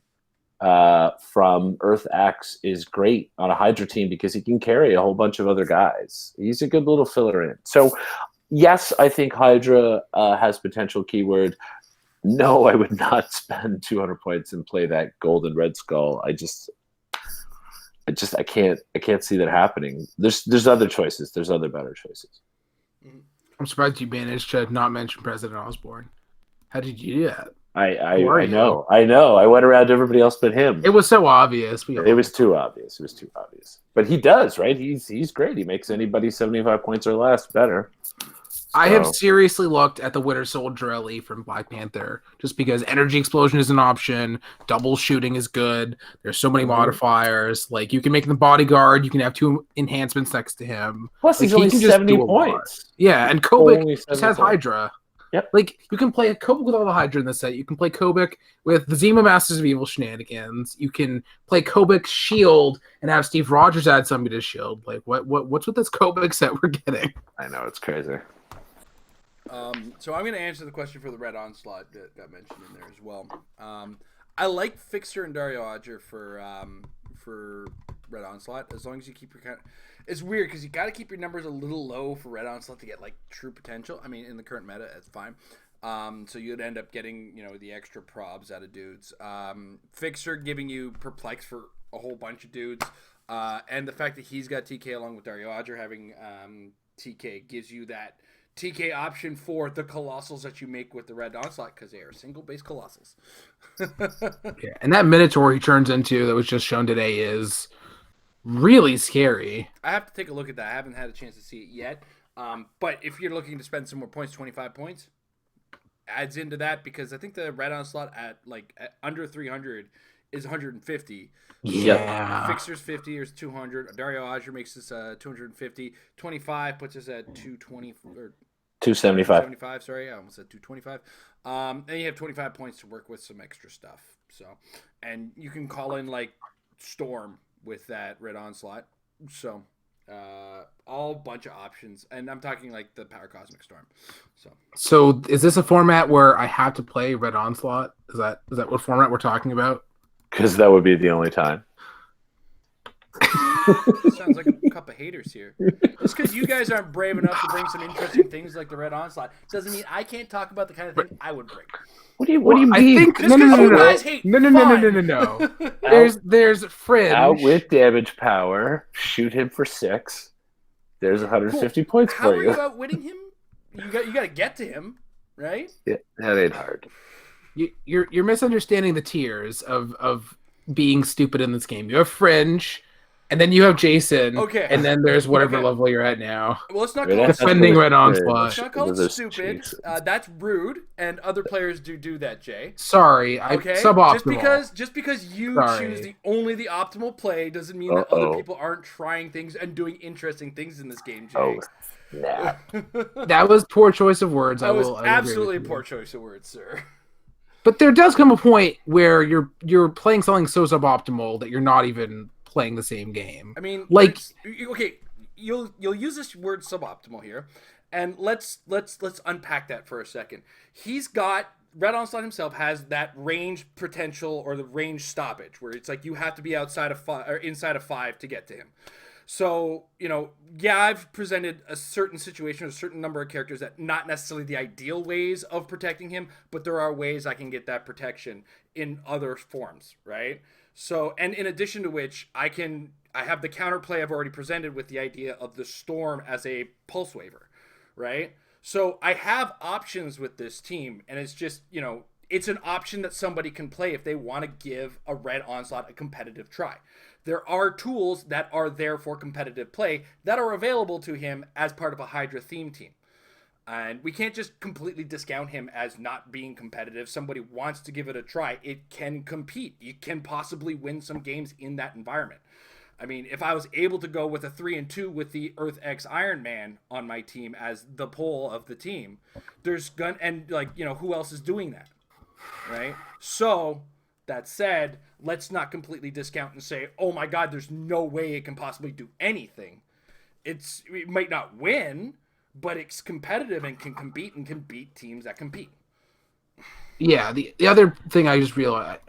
from Earth X is great on a Hydra team because he can carry a whole bunch of other guys. He's a good little filler in. So yes, I think Hydra has potential keyword. No, I would not spend 200 points and play that Golden Red Skull. I can't see that happening. There's other choices. There's other better choices. I'm surprised you managed to not mention President Osborne. How did you do that? I know. I went around everybody else but him. It was so obvious. It was too obvious. But he does, right? He's great. He makes anybody 75 points or less better. I have seriously looked at the Winter Soldier LE from Black Panther just because energy explosion is an option. Double shooting is good. There's so many modifiers. Like, you can make him the bodyguard. You can have 2 enhancements next to him. Plus, like, he's only 70 points. Yeah, and Kobik just has Hydra. Yep. Like, you can play a Kobik with all the Hydra in this set. You can play Kobik with the Zima Masters of Evil shenanigans. You can play Kobik's Shield and have Steve Rogers add something to his Shield. Like, what's with this Kobik set we're getting? I know, it's crazy. So I'm going to answer the question for the Red Onslaught that got mentioned in there as well. I like Fixer and Dario Agger for Red Onslaught as long as you keep your kind. It's weird because you got to keep your numbers a little low for Red Onslaught to get like true potential. I mean, in the current meta, it's fine. So you'd end up getting the extra probs out of dudes. Fixer giving you Perplex for a whole bunch of dudes, and the fact that he's got TK along with Dario Agger having TK gives you that TK option for the colossals that you make with the Red Onslaught because they are single base colossals. Yeah, and that Minotaur he turns into that was just shown today is really scary. I have to take a look at that. I haven't had a chance to see it yet. But if you're looking to spend some more points, 25 points adds into that because I think the Red Onslaught at under 300 is 150. Yeah. So Fixer's 50 is 200. Dario Agger makes this 250. 25 puts us at 220 or 275. Sorry, I almost said 225. And you have 25 points to work with some extra stuff. So, and you can call in like Storm with that Red Onslaught. So, all bunch of options, and I'm talking like the Power Cosmic Storm. So is this a format where I have to play Red Onslaught? Is that what format we're talking about? Because that would be the only time. Sounds like a couple of haters here. Just because you guys aren't brave enough to bring some interesting things like the Red Onslaught doesn't mean I can't talk about the kind of thing I would bring. What do you mean? I think Just because you guys hate no. There's Fringe. Out with damage power. Shoot him for 6. There's 150 points How for are you. you outwitting him? You got to get to him, right? Yeah, that ain't hard. You're misunderstanding the tiers of being stupid in this game. You have Fringe, and then you have Jason. Okay. And then there's whatever level you're at now. Well, let's not call it defending Red Let's Onslaught. not call it stupid. That's rude, and other players do that, Jay. Sorry, suboptimal. Just because you choose the optimal play doesn't mean that other people aren't trying things and doing interesting things in this game, Jay. Oh, yeah. That was poor choice of words. That was absolutely poor choice of words, sir. But there does come a point where you're playing something so suboptimal that you're not even playing the same game. I mean, like, okay, you'll use this word suboptimal here, and let's unpack that for a second. He's got Red Onslaught himself has that range potential or the range stoppage where it's like you have to be outside of 5 or inside of 5 to get to him. So, I've presented a certain situation, a certain number of characters that not necessarily the ideal ways of protecting him, but there are ways I can get that protection in other forms, right? So, and in addition to which, I have the counterplay I've already presented with the idea of the Storm as a pulse waiver, right? So I have options with this team, and it's just, it's an option that somebody can play if they want to give a Red Onslaught a competitive try. There are tools that are there for competitive play that are available to him as part of a Hydra theme team. And we can't just completely discount him as not being competitive. Somebody wants to give it a try. It can compete. You can possibly win some games in that environment. I mean, if I was able to go with a 3-2 with the Earth X Iron Man on my team as the pole of the team, who else is doing that? Right? So, that said, let's not completely discount and say, oh my God, there's no way it can possibly do anything. It might not win, but it's competitive and can compete and can beat teams that compete. Yeah, the other thing I just realized,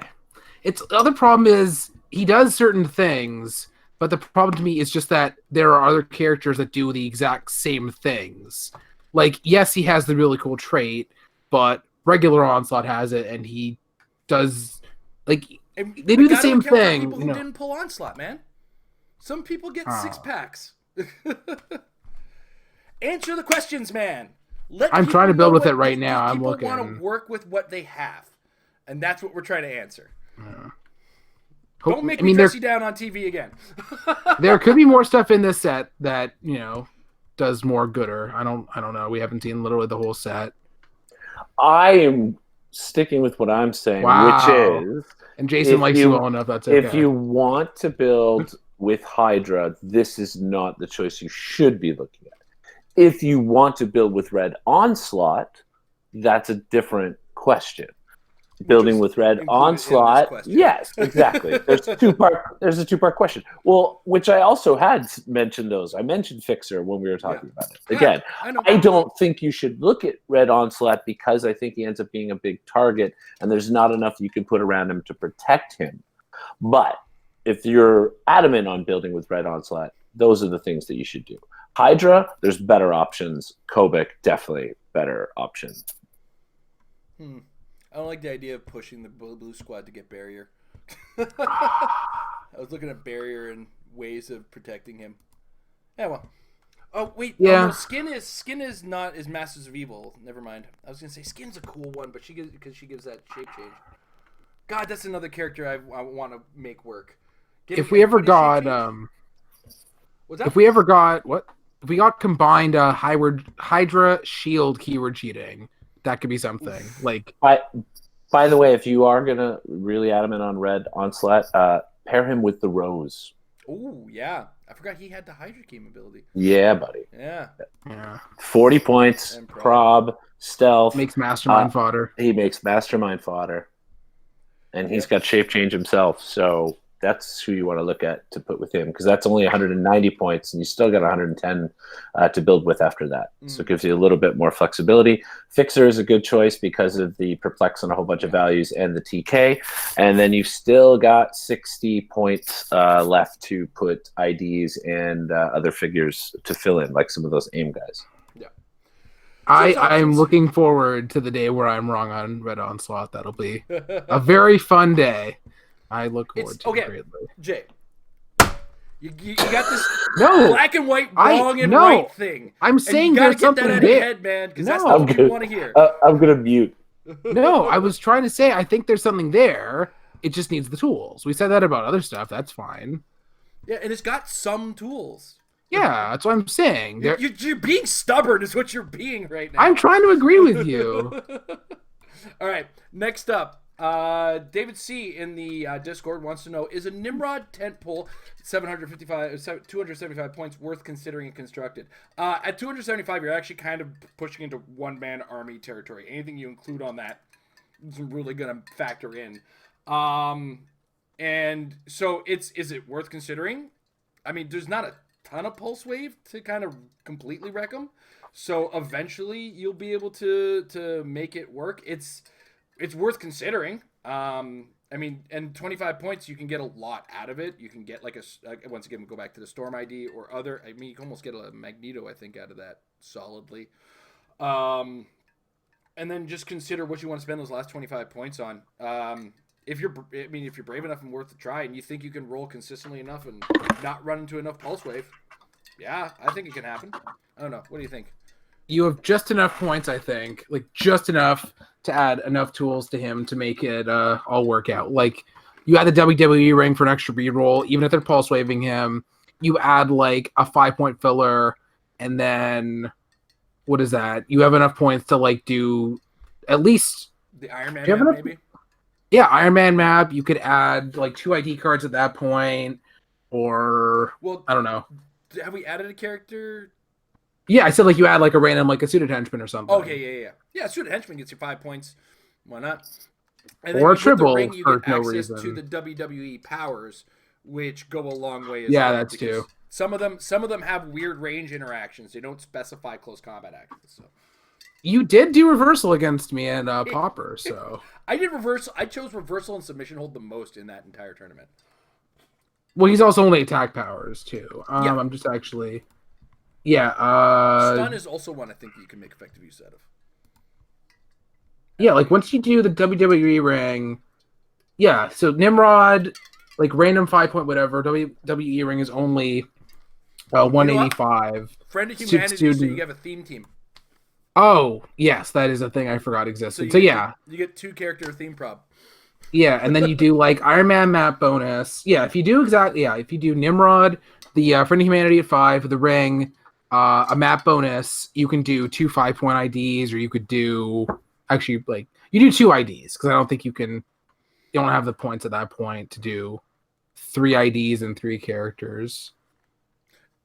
the other problem is he does certain things, but the problem to me is just that there are other characters that do the exact same things. Like, yes, he has the really cool trait, but regular Onslaught has it, and he does, like, they do the same thing. People who didn't pull Onslaught, man. Some people get 6-packs. Answer the questions, man. I'm trying to build with it right now. I'm looking. People want to work with what they have, and that's what we're trying to answer. Yeah. Don't make me dress you down on TV again. There could be more stuff in this set that does more gooder. I don't know. We haven't seen literally the whole set. I am sticking with what I'm saying, which is, and Jason likes you well enough. That's okay. If you want to build with Hydra, this is not the choice you should be looking at. If you want to build with Red Onslaught, that's a different question. Building with Red included in this Onslaught. question. Yes, exactly. There's a two-part question. Well, which I also had mentioned those. I mentioned Fixer when we were talking about it. Again, I know. I don't think you should look at Red Onslaught because I think he ends up being a big target and there's not enough you can put around him to protect him. But if you're adamant on building with Red Onslaught, those are the things that you should do. Hydra, there's better options. Kobik, definitely better option. I don't like the idea of pushing the blue squad to get barrier. I was looking at barrier and ways of protecting him. Yeah, well. Oh wait, Yeah. no, Skin is not is Masters of Evil. Never mind. I was gonna say Skin's a cool one, but she gives that shape change. God, that's another character I want to make work. If we ever got combined Hydra Shield keyword cheating, that could be something. Like, by the way, if you are gonna really adamant on Red Onslaught, pair him with the Rose. Oh yeah, I forgot he had the Hydra capability. Yeah, buddy. Yeah. 40 points, And prob, stealth. Makes mastermind fodder. He makes mastermind fodder. And he's got shape change himself, so that's who you want to look at to put with him, because that's only 190 points, and you still got 110 to build with after that. So it gives you a little bit more flexibility. Fixer is a good choice because of the perplex on a whole bunch of values and the TK, and then you've still got 60 points left to put IDs and other figures to fill in, like some of those AIM guys. Yeah. I'm looking forward to the day where I'm wrong on Red Onslaught. That'll be a very fun day. I look forward to it greatly. Jay, you got this No, black and white wrong and right thing. I'm saying you gotta there's get that something out of your there. head, man, because No. that's not what you want to hear. I'm going to mute. No, I was trying to say I think there's something there. It just needs the tools. We said that about other stuff. That's fine. Yeah, and it's got some tools. Yeah, that's what I'm saying. You're being stubborn is what you're being right now. I'm trying to agree with you. All right, next up. David C. in the Discord wants to know, is a Nimrod tent pole 275 points worth considering and constructed? At 275, you're actually kind of pushing into one-man army territory. Anything you include on that is really going to factor in. And so is it worth considering? I mean, there's not a ton of pulse wave to kind of completely wreck them. So eventually you'll be able to make it work. It's worth considering. I mean, and 25 points, you can get a lot out of it. You can get like once again, go back to the Storm ID or other. I mean, you can almost get a Magneto, I think, out of that solidly. And then just consider what you want to spend those last 25 points on. If you're brave enough and worth the try, and you think you can roll consistently enough and not run into enough pulse wave, yeah, I think it can happen. I don't know. What do you think? You have just enough points, I think, like just enough to add enough tools to him to make it all work out. Like, you add the WWE ring for an extra reroll, even if they're pulse waving him. You add like a 5-point filler, and then what is that? You have enough points to like do at least the Iron Man map, maybe. Yeah, Iron Man map. You could add like 2 ID cards at that point, or I don't know. Have we added a character? Yeah, I said like you add like a random like a suited henchman or something. Okay, yeah. Suited henchman gets you 5 points. Why not? And or a triple ring, you for get no access reason. to the WWE powers, which go a long way. That's too. Some of them have weird range interactions. They don't specify close combat actions. So you did do reversal against me and Popper, so I did reversal. I chose reversal and submission hold the most in that entire tournament. Well, he's also only attack powers too. I'm just actually. Yeah. Stun is also one I think you can make effective use out of. Yeah, like once you do the WWE ring, yeah. So Nimrod, like random 5-point whatever. WWE ring is only 185. Friend of Humanity, so you have a theme team. Oh yes, that is a thing I forgot existed. So yeah, you get 2 character theme prop. Yeah, and then you do like Iron Man map bonus. Yeah, if you do if you do Nimrod, the Friend of Humanity at 5, the ring. A map bonus, you can do 2 5-point IDs, or you could do actually like you do 2 IDs because I don't think you don't have the points at that point to do 3 IDs and 3 characters.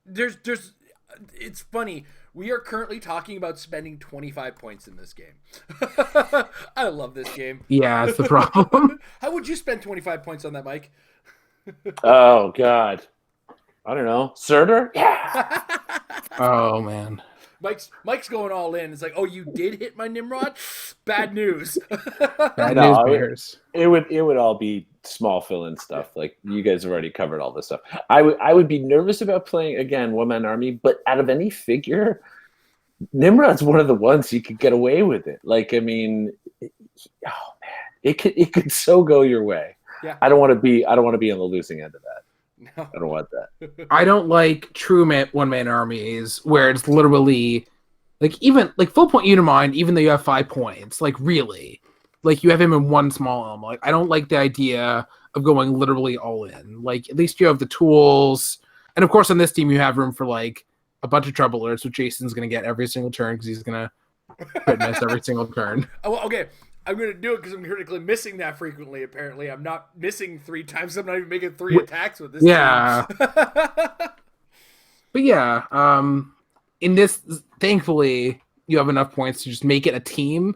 It's funny We are currently talking about spending 25 points in this game. I love this game. Yeah, that's the problem. How would you spend 25 points on that, Mike? Oh God, I don't know. Surtur? Yeah. Oh man. Mike's going all in. It's like, oh, you did hit my Nimrod? Bad news. Bad No, news I would- bears. It would all be small fill-in stuff. Like you guys have already covered all this stuff. I would be nervous about playing again one-man army, but out of any figure, Nimrod's one of the ones you could get away with it. Like, I mean, oh man, it could so go your way. Yeah. I don't want to be on the losing end of that. No. I don't want that. I don't like true one-man armies where it's literally like even like full point Unimind, even though you have 5 points. Like really, like you have him in one small element. Like I don't like the idea of going literally all in. Like at least you have the tools, and of course on this team you have room for like a bunch of trouble alerts, which Jason's gonna get every single turn because he's gonna crit miss every single turn. Oh, well, okay. I'm going to do it because I'm critically missing that frequently, apparently. I'm not missing 3 times. I'm not even making 3 attacks with this Yeah. team. But yeah, in this, thankfully, you have enough points to just make it a team,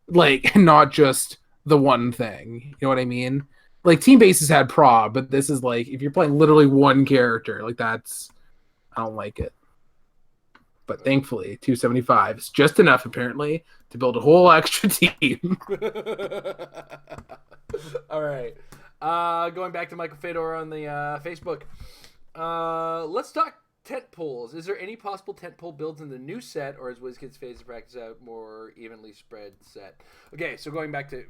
like not just the one thing. You know what I mean? Like team bases had prob, but this is like if you're playing literally one character, like that's I don't like it. But thankfully, 275 is just enough apparently to build a whole extra team. All right. Going back to Michael Fedor on the Facebook. Let's talk tent poles. Is there any possible tent pole builds in the new set, or is WizKids phase of practice out more evenly spread set? Okay, so going back to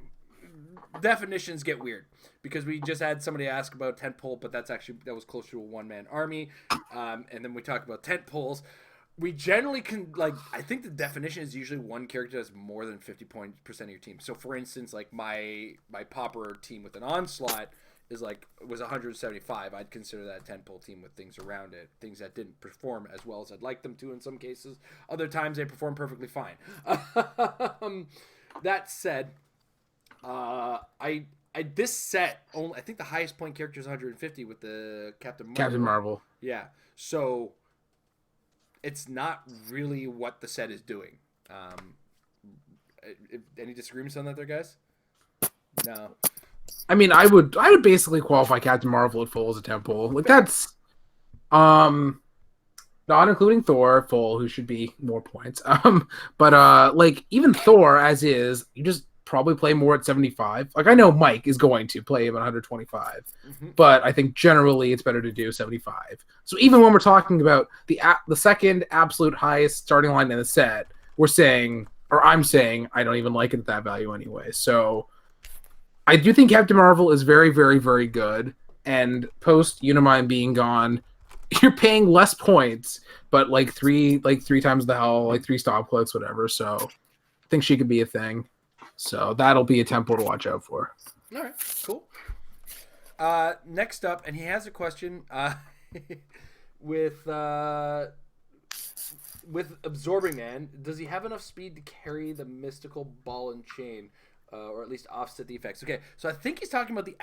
definitions get weird because we just had somebody ask about tent pole, but that was closer to a one-man army, and then we talk about tent poles. We generally can, like, I think the definition is usually one character has more than 50% of your team. So, for instance, like my Pauper team with an Onslaught was 175. I'd consider that a 10-pull team with things around it, things that didn't perform as well as I'd like them to in some cases. Other times they perform perfectly fine. That said, this set only, I think the highest point character is 150 with the Captain Marvel. Captain Marvel. Yeah, so it's not really what the set is doing. Any disagreements on that there, guys? No. I mean, I would basically qualify Captain Marvel at full as a temple. Like that's not including Thor at full, who should be more points. But like even Thor as is, you just probably play more at 75. Like I know Mike is going to play him at 125, but I think generally it's better to do 75. So even when we're talking about the second absolute highest starting line in the set, I'm saying I don't even like it at that value anyway. So I do think Captain Marvel is very, very, very good. And post Unimind being gone, you're paying less points, but like three times the hell, like 3 stop clicks, whatever. So I think she could be a thing. So that'll be a tempo to watch out for. All right, cool. Next up, and he has a question with Absorbing Man. Does he have enough speed to carry the mystical ball and chain, or at least offset the effects? Okay, so I think he's talking about the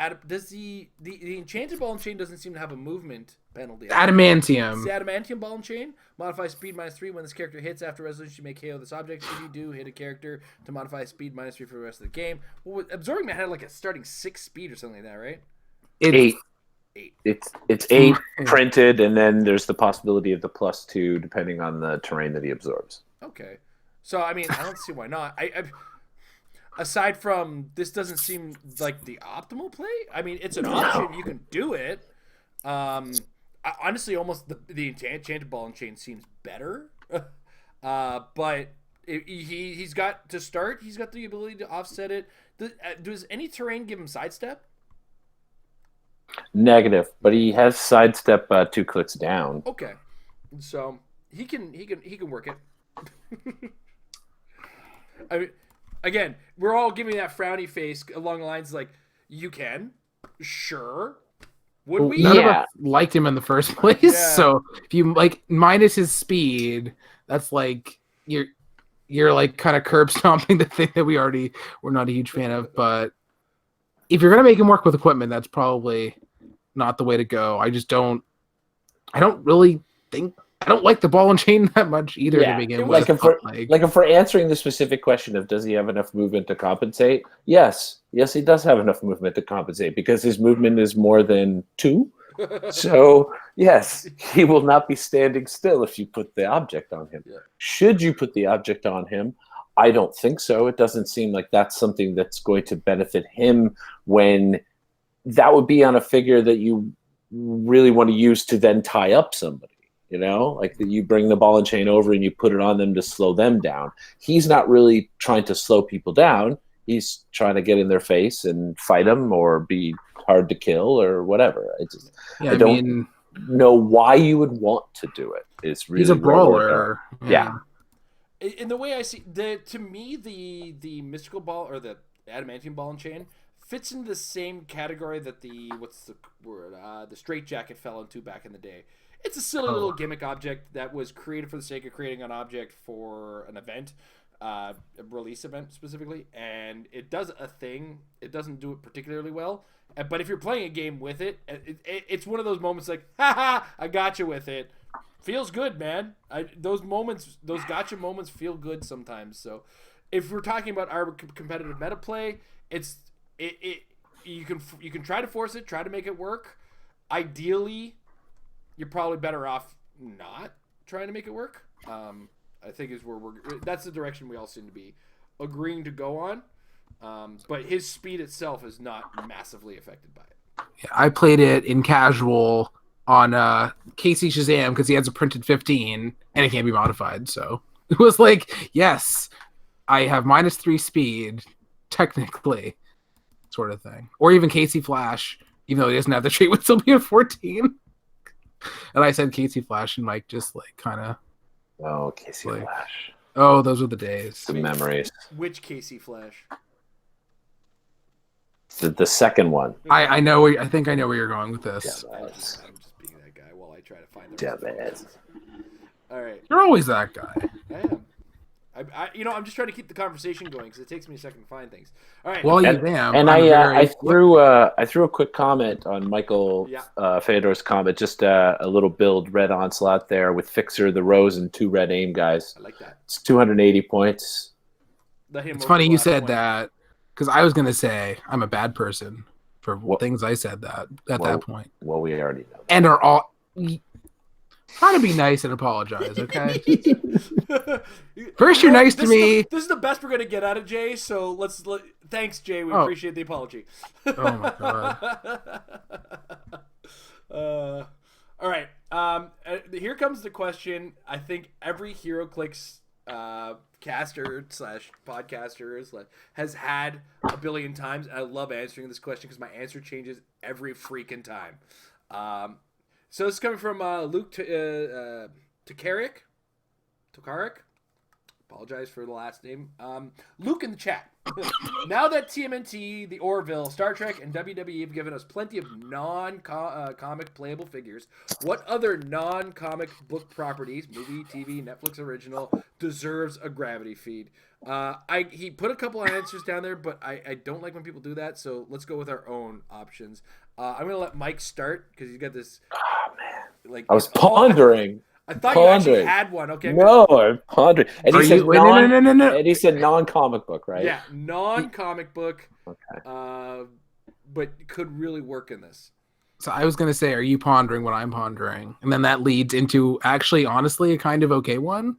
enchanted ball and chain doesn't seem to have a movement penalty. Adamantium. The adamantium ball and chain modify speed -3 when this character hits. After resolution, you may KO this object. If you do, hit a character to modify speed -3 for the rest of the game. Well, Absorbing Man had like a starting 6 speed or something like that, right? 8. It's 8 printed, and then there's the possibility of the +2 depending on the terrain that he absorbs. Okay, so I mean, I don't see why not. Aside from this, doesn't seem like the optimal play. I mean, it's an option. You can do it. Honestly, almost the enchanted ball and chain seems better. But he's got to start. He's got the ability to offset it. Does any terrain give him sidestep? Negative, but he has sidestep 2 clicks down. Okay, so he can work it. I mean, again, we're all giving that frowny face along the lines like, you can, sure. Would we? None of us liked him in the first place. Yeah. So if you like minus his speed, that's like you're like kind of curb stomping the thing that we're not a huge fan of. But if you're gonna make him work with equipment, that's probably not the way to go. I don't really think I don't like the ball and chain that much either to begin with. If we're answering the specific question of does he have enough movement to compensate? Yes, he does have enough movement to compensate because his movement is more than 2. So yes, he will not be standing still if you put the object on him. Yeah. Should you put the object on him? I don't think so. It doesn't seem like that's something that's going to benefit him when that would be on a figure that you really want to use to then tie up somebody. Like that you bring the ball and chain over and you put it on them to slow them down. He's not really trying to slow people down. He's trying to get in their face and fight them or be hard to kill or whatever. I don't know why you would want to do it. It's really he's a brawler. Yeah. In the way I see to me, the mystical ball or the adamantium ball and chain fits in the same category that the straight jacket fell into back in the day. It's a silly little gimmick object that was created for the sake of creating an object for an event, a release event specifically, and it does a thing. It doesn't do it particularly well, but if you're playing a game with it, it's one of those moments like, haha, I got you with it. Feels good, man. Those gotcha moments feel good sometimes. So if we're talking about our competitive meta play, you can try to force it, try to make it work. Ideally, you're probably better off not trying to make it work. I think that's the direction we all seem to be agreeing to go on. But his speed itself is not massively affected by it. Yeah, I played it in casual on Casey Shazam because he has a printed 15 and it can't be modified. So it was like, yes, I have -3 speed, technically, sort of thing. Or even Casey Flash, even though he doesn't have the trait, would still be a 14. And I said Casey Flash, and Mike just like kind of. Oh, Casey Flash. Oh, those were the days. The memories. Which Casey Flash? The second one. I know. I think I know where you're going with this. I'm just being that guy while I try to find the. Damn it. All right. You're always that guy. I am. I'm just trying to keep the conversation going because it takes me a second to find things. All right. Well, I threw a quick comment on Michael Fedor's comment, just a little build red onslaught there with Fixer, the Rose, and 2 red aim guys. I like that. It's 280 points. It's funny you said that because I was going to say I'm a bad person for things I said that point. Well, we already know. And are all. Try to be nice and apologize, okay? First, you're nice to me. This is the best we're gonna get out of Jay. So thanks, Jay. We appreciate the apology. Oh my god. All right. Here comes the question. I think every HeroClix caster / podcaster has had a billion times. I love answering this question because my answer changes every freaking time. So this is coming from Luke Tokarik. Apologize for the last name. Luke in the chat. Now that TMNT, the Orville, Star Trek, and WWE have given us plenty of non-comic playable figures, what other non-comic book properties, movie, TV, Netflix original, deserves a gravity feed? He put a couple of answers down there, but I don't like when people do that, so let's go with our own options. I'm going to let Mike start because he's got this... Oh, man. I was pondering. I thought you actually had one. Okay. No, I'm pondering. And he said no. And he said non-comic book, right? Yeah, non-comic book. Okay. But could really work in this. So I was going to say, are you pondering what I'm pondering? And then that leads into actually, honestly, a kind of okay one.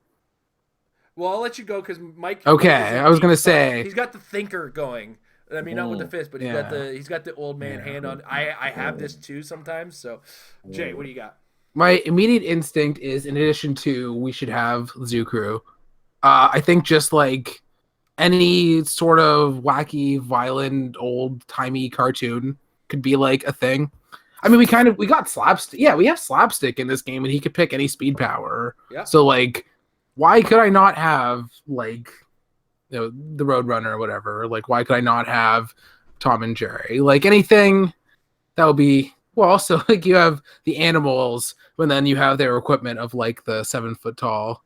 Well, I'll let you go because Mike. Okay, I was going to say he's got the thinker going. I mean, not with the fist, but he's got the old man hand on. I have this too sometimes. So, Jay, what do you got? My immediate instinct is, in addition to we should have Zoo Crew, I think just like any sort of wacky, violent, old-timey cartoon could be like a thing. I mean, we got slapstick. Yeah, we have slapstick in this game, and he could pick any speed power. Yeah. So like, why could I not have like, the Roadrunner or whatever? Like, why could I not have Tom and Jerry? Like anything that would be. Well, also, like, you have the animals, but then you have their equipment of, like, the 7-foot-tall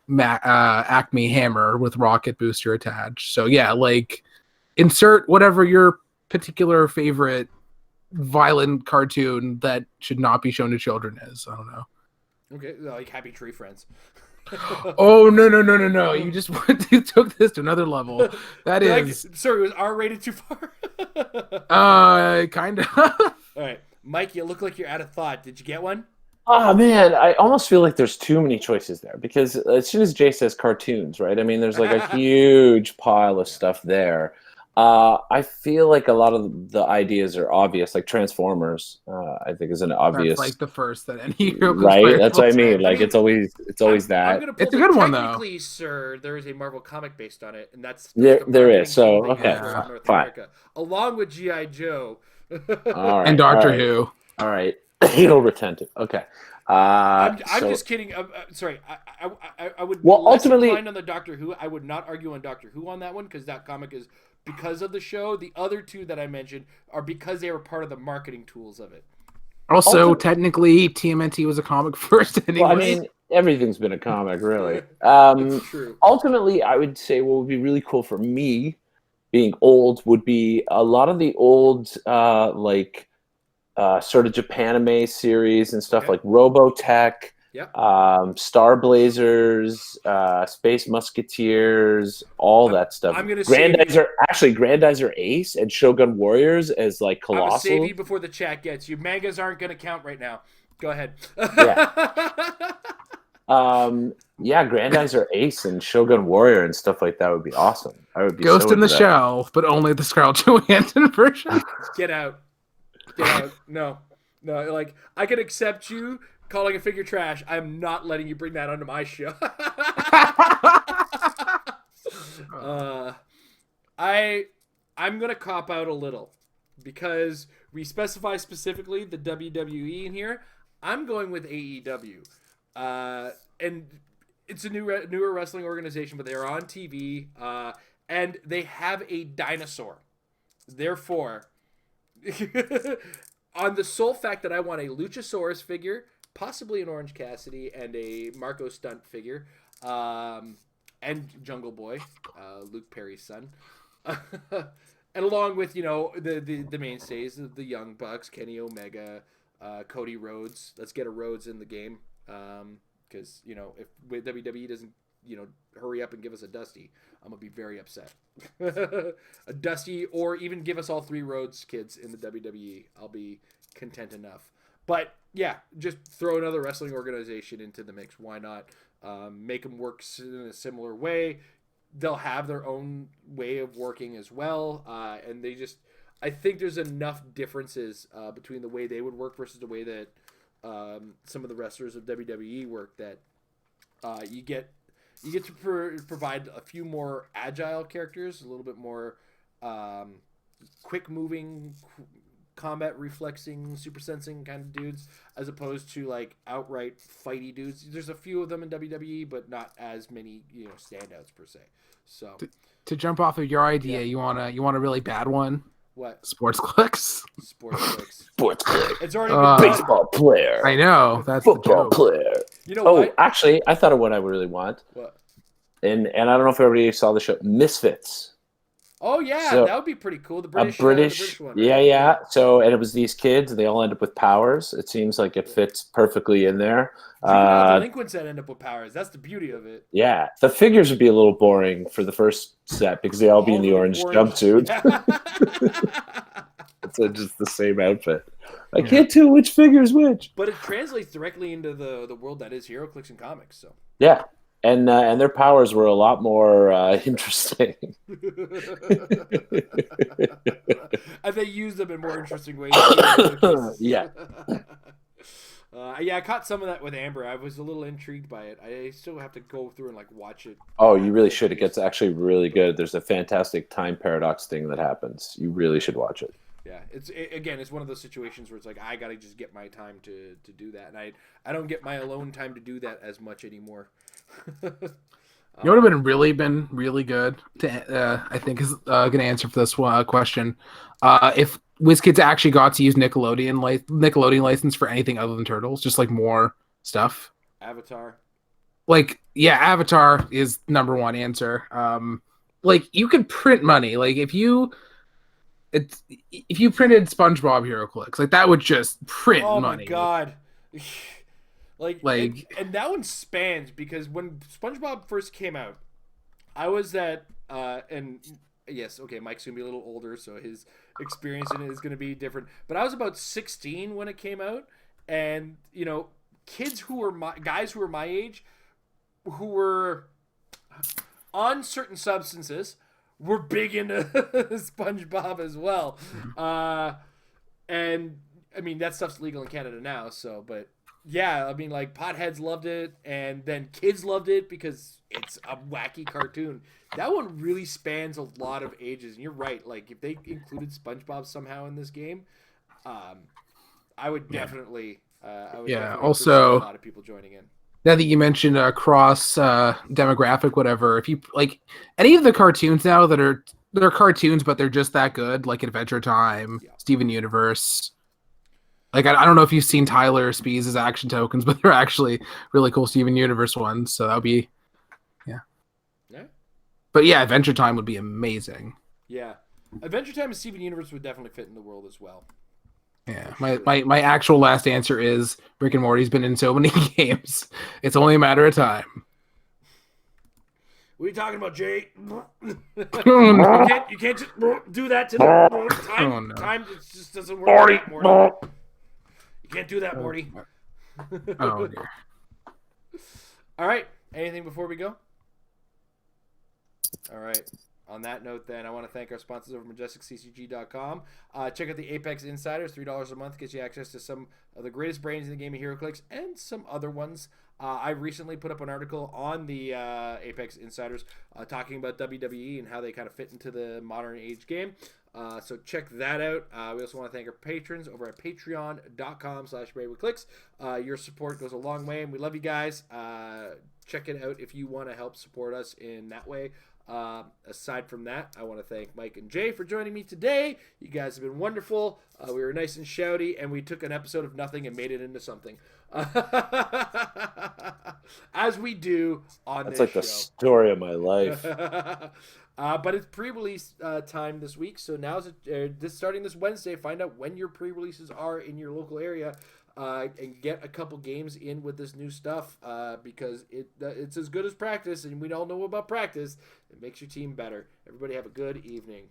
Acme hammer with rocket booster attached. So, yeah, like, insert whatever your particular favorite violent cartoon that should not be shown to children is. I don't know. Okay, like Happy Tree Friends. Oh no! You took this to another level. That is Sorry, was R rated too far? kind of. All right, Mike, you look like you're out of thought. Did you get one? Oh man, I almost feel like there's too many choices there because as soon as Jay says cartoons, right? I mean, there's like a huge pile of stuff there. I feel like a lot of the ideas are obvious, like Transformers. I think is an obvious, That's like the first that any hero right? That's what I mean. I Like mean, it's always I'm that. gonna pull It's a good one, though. Technically, sir, there is a Marvel comic based on it, and that's There the there marketing is. So tool they okay, use for North fine. America, along with GI Joe. All right, And Doctor all right, Who. all right. You'll retentive. Okay. I'm So, just kidding. Sorry, I would well, less ultimately, inclined on the Doctor Who. I would not argue on Doctor Who on that one because that comic is because of the show. The other two that I mentioned are because they were part of the marketing tools of it. Also, technically, TMNT was a comic first anyway. well, I mean, everything's been a comic, really. It's true. Ultimately, I would say what would be really cool for me, being old, would be a lot of the old, sort of Japanime series and stuff Okay. like Robotech, Yep. Star Blazers, Space Musketeers, all that stuff. I'm gonna save Grandizer Ace and Shogun Warriors as like I'm gonna save colossal. you before the chat gets you. Mangas aren't gonna count right now. Go ahead. Yeah, Grandizer Ace and Shogun Warrior and stuff like that would be awesome. I would be Ghost so in the into that. Shell, but only the Scarlett Johansson version. Get out. Get out. No. Like I can accept you calling a figure trash. I'm not letting you bring that onto my show. I'm gonna cop out a little because we specify specifically the WWE in here. I'm going with AEW, and it's a newer wrestling organization, but they're on TV, and they have a dinosaur. Therefore, on the sole fact that I want a Luchasaurus figure, possibly an Orange Cassidy, and a Marco Stunt figure, and Jungle Boy, Luke Perry's son, and along with the mainstays, the Young Bucks, Kenny Omega, Cody Rhodes. Let's get a Rhodes in the game, because if WWE doesn't hurry up and give us a Dusty, I'm gonna be very upset. A Dusty, or even give us all 3 Rhodes kids in the WWE, I'll be content enough. But yeah, just throw another wrestling organization into the mix. Why not? Make them work in a similar way. They'll have their own way of working as well, and I think there's enough differences between the way they would work versus the way that some of the wrestlers of WWE work that you get to provide a few more agile characters, a little bit more quick moving, combat reflexing, super sensing kind of dudes, as opposed to like outright fighty dudes. There's a few of them in WWE, but not as many standouts per se. So to jump off of your idea, you want a really bad one? What? Sports Clicks. Sports Clicks. Sports Click. It's already been Baseball player. I know that's Football the joke. player. You know what? Actually, I thought of what I would really want. What? And I don't know if everybody saw the show Misfits. Oh yeah, So, that would be pretty cool. The British one. Right? Yeah. So, and it was these kids. They all end up with powers. It seems like it fits perfectly in there. Delinquents that end up with powers. That's the beauty of it. Yeah, the figures would be a little boring for the first set because they all be in the orange jumpsuit. It's just the same outfit. I can't tell which figure's which. But it translates directly into the world that is HeroClix and comics. So yeah. And their powers were a lot more interesting. And they use them in more interesting ways. Yeah. I caught some of that with Amber. I was a little intrigued by it. I still have to go through and watch it. Oh, you really should. It gets actually really good. There's a fantastic time paradox thing that happens. You really should watch it. Yeah, it's one of those situations where it's like I gotta just get my time to do that, and I don't get my alone time to do that as much anymore. You would have been really good to I think is gonna answer for this question. If WizKids actually got to use Nickelodeon license for anything other than Turtles, just like more stuff. Avatar. Avatar is number one answer. You could print money. If you printed SpongeBob HeroClix, that would just print money. Oh my god. And that one spans because when SpongeBob first came out, I was at and yes, okay, Mike's gonna be a little older, so his experience in it is gonna be different. But I was about 16 when it came out, and kids who were guys who were my age, who were on certain substances, were big into SpongeBob as well. And I mean that stuff's legal in Canada now, so but. Yeah, I mean, like, potheads loved it, and then kids loved it because it's a wacky cartoon. That one really spans a lot of ages, and you're right. Like, if they included SpongeBob somehow in this game, I would definitely, also foresee a lot of people joining in. Now that you mentioned cross demographic, whatever, if you like any of the cartoons now they're cartoons, but they're just that good, like Adventure Time, Steven Universe. Like, I don't know if you've seen Tyler Speeds' action tokens, but they're actually really cool Steven Universe ones. So that would be, yeah. But yeah, Adventure Time would be amazing. Yeah. Adventure Time and Steven Universe would definitely fit in the world as well. Yeah. My actual last answer is Rick and Morty's been in so many games. It's only a matter of time. What are you talking about, Jay? You can't just do that to the time. It just doesn't work. Morty. You can't do that, Morty. Oh, dear. All right. Anything before we go? All right. On that note, then, I want to thank our sponsors over MajesticCCG.com. Check out the Apex Insiders. $3 a month gets you access to some of the greatest brains in the game of HeroClix and some other ones. I recently put up an article on the Apex Insiders talking about WWE and how they kind of fit into the modern age game. So check that out. We also want to thank our patrons over at patreon.com/BraveWithClicks. Your support goes a long way, and we love you guys. Check it out if you want to help support us in that way. Aside from that, I want to thank Mike and Jay for joining me today. You guys have been wonderful. We were nice and shouty, and we took an episode of nothing and made it into something. As we do on this show. That's like the story of my life. But it's pre-release time this week, so now's starting this Wednesday. Find out when your pre-releases are in your local area. And get a couple games in with this new stuff because it's as good as practice, and we all know about practice. It makes your team better. Everybody have a good evening.